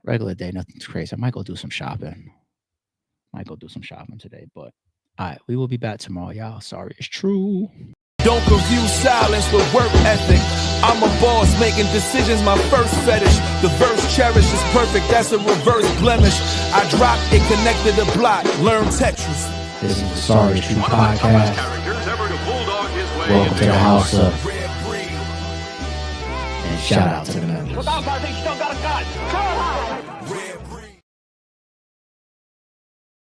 regular day, nothing's crazy. I might go do some shopping. Today. But all right, we will be back tomorrow, y'all. Sorry, it's true. Don't confuse silence with work ethic. I'm a boss making decisions, my first fetish. The verse cherished is perfect, that's a reverse blemish. I dropped it, connected the block, learn Tetris. This is the Sorry It's True podcast. Welcome to the house of. And shout out to the members.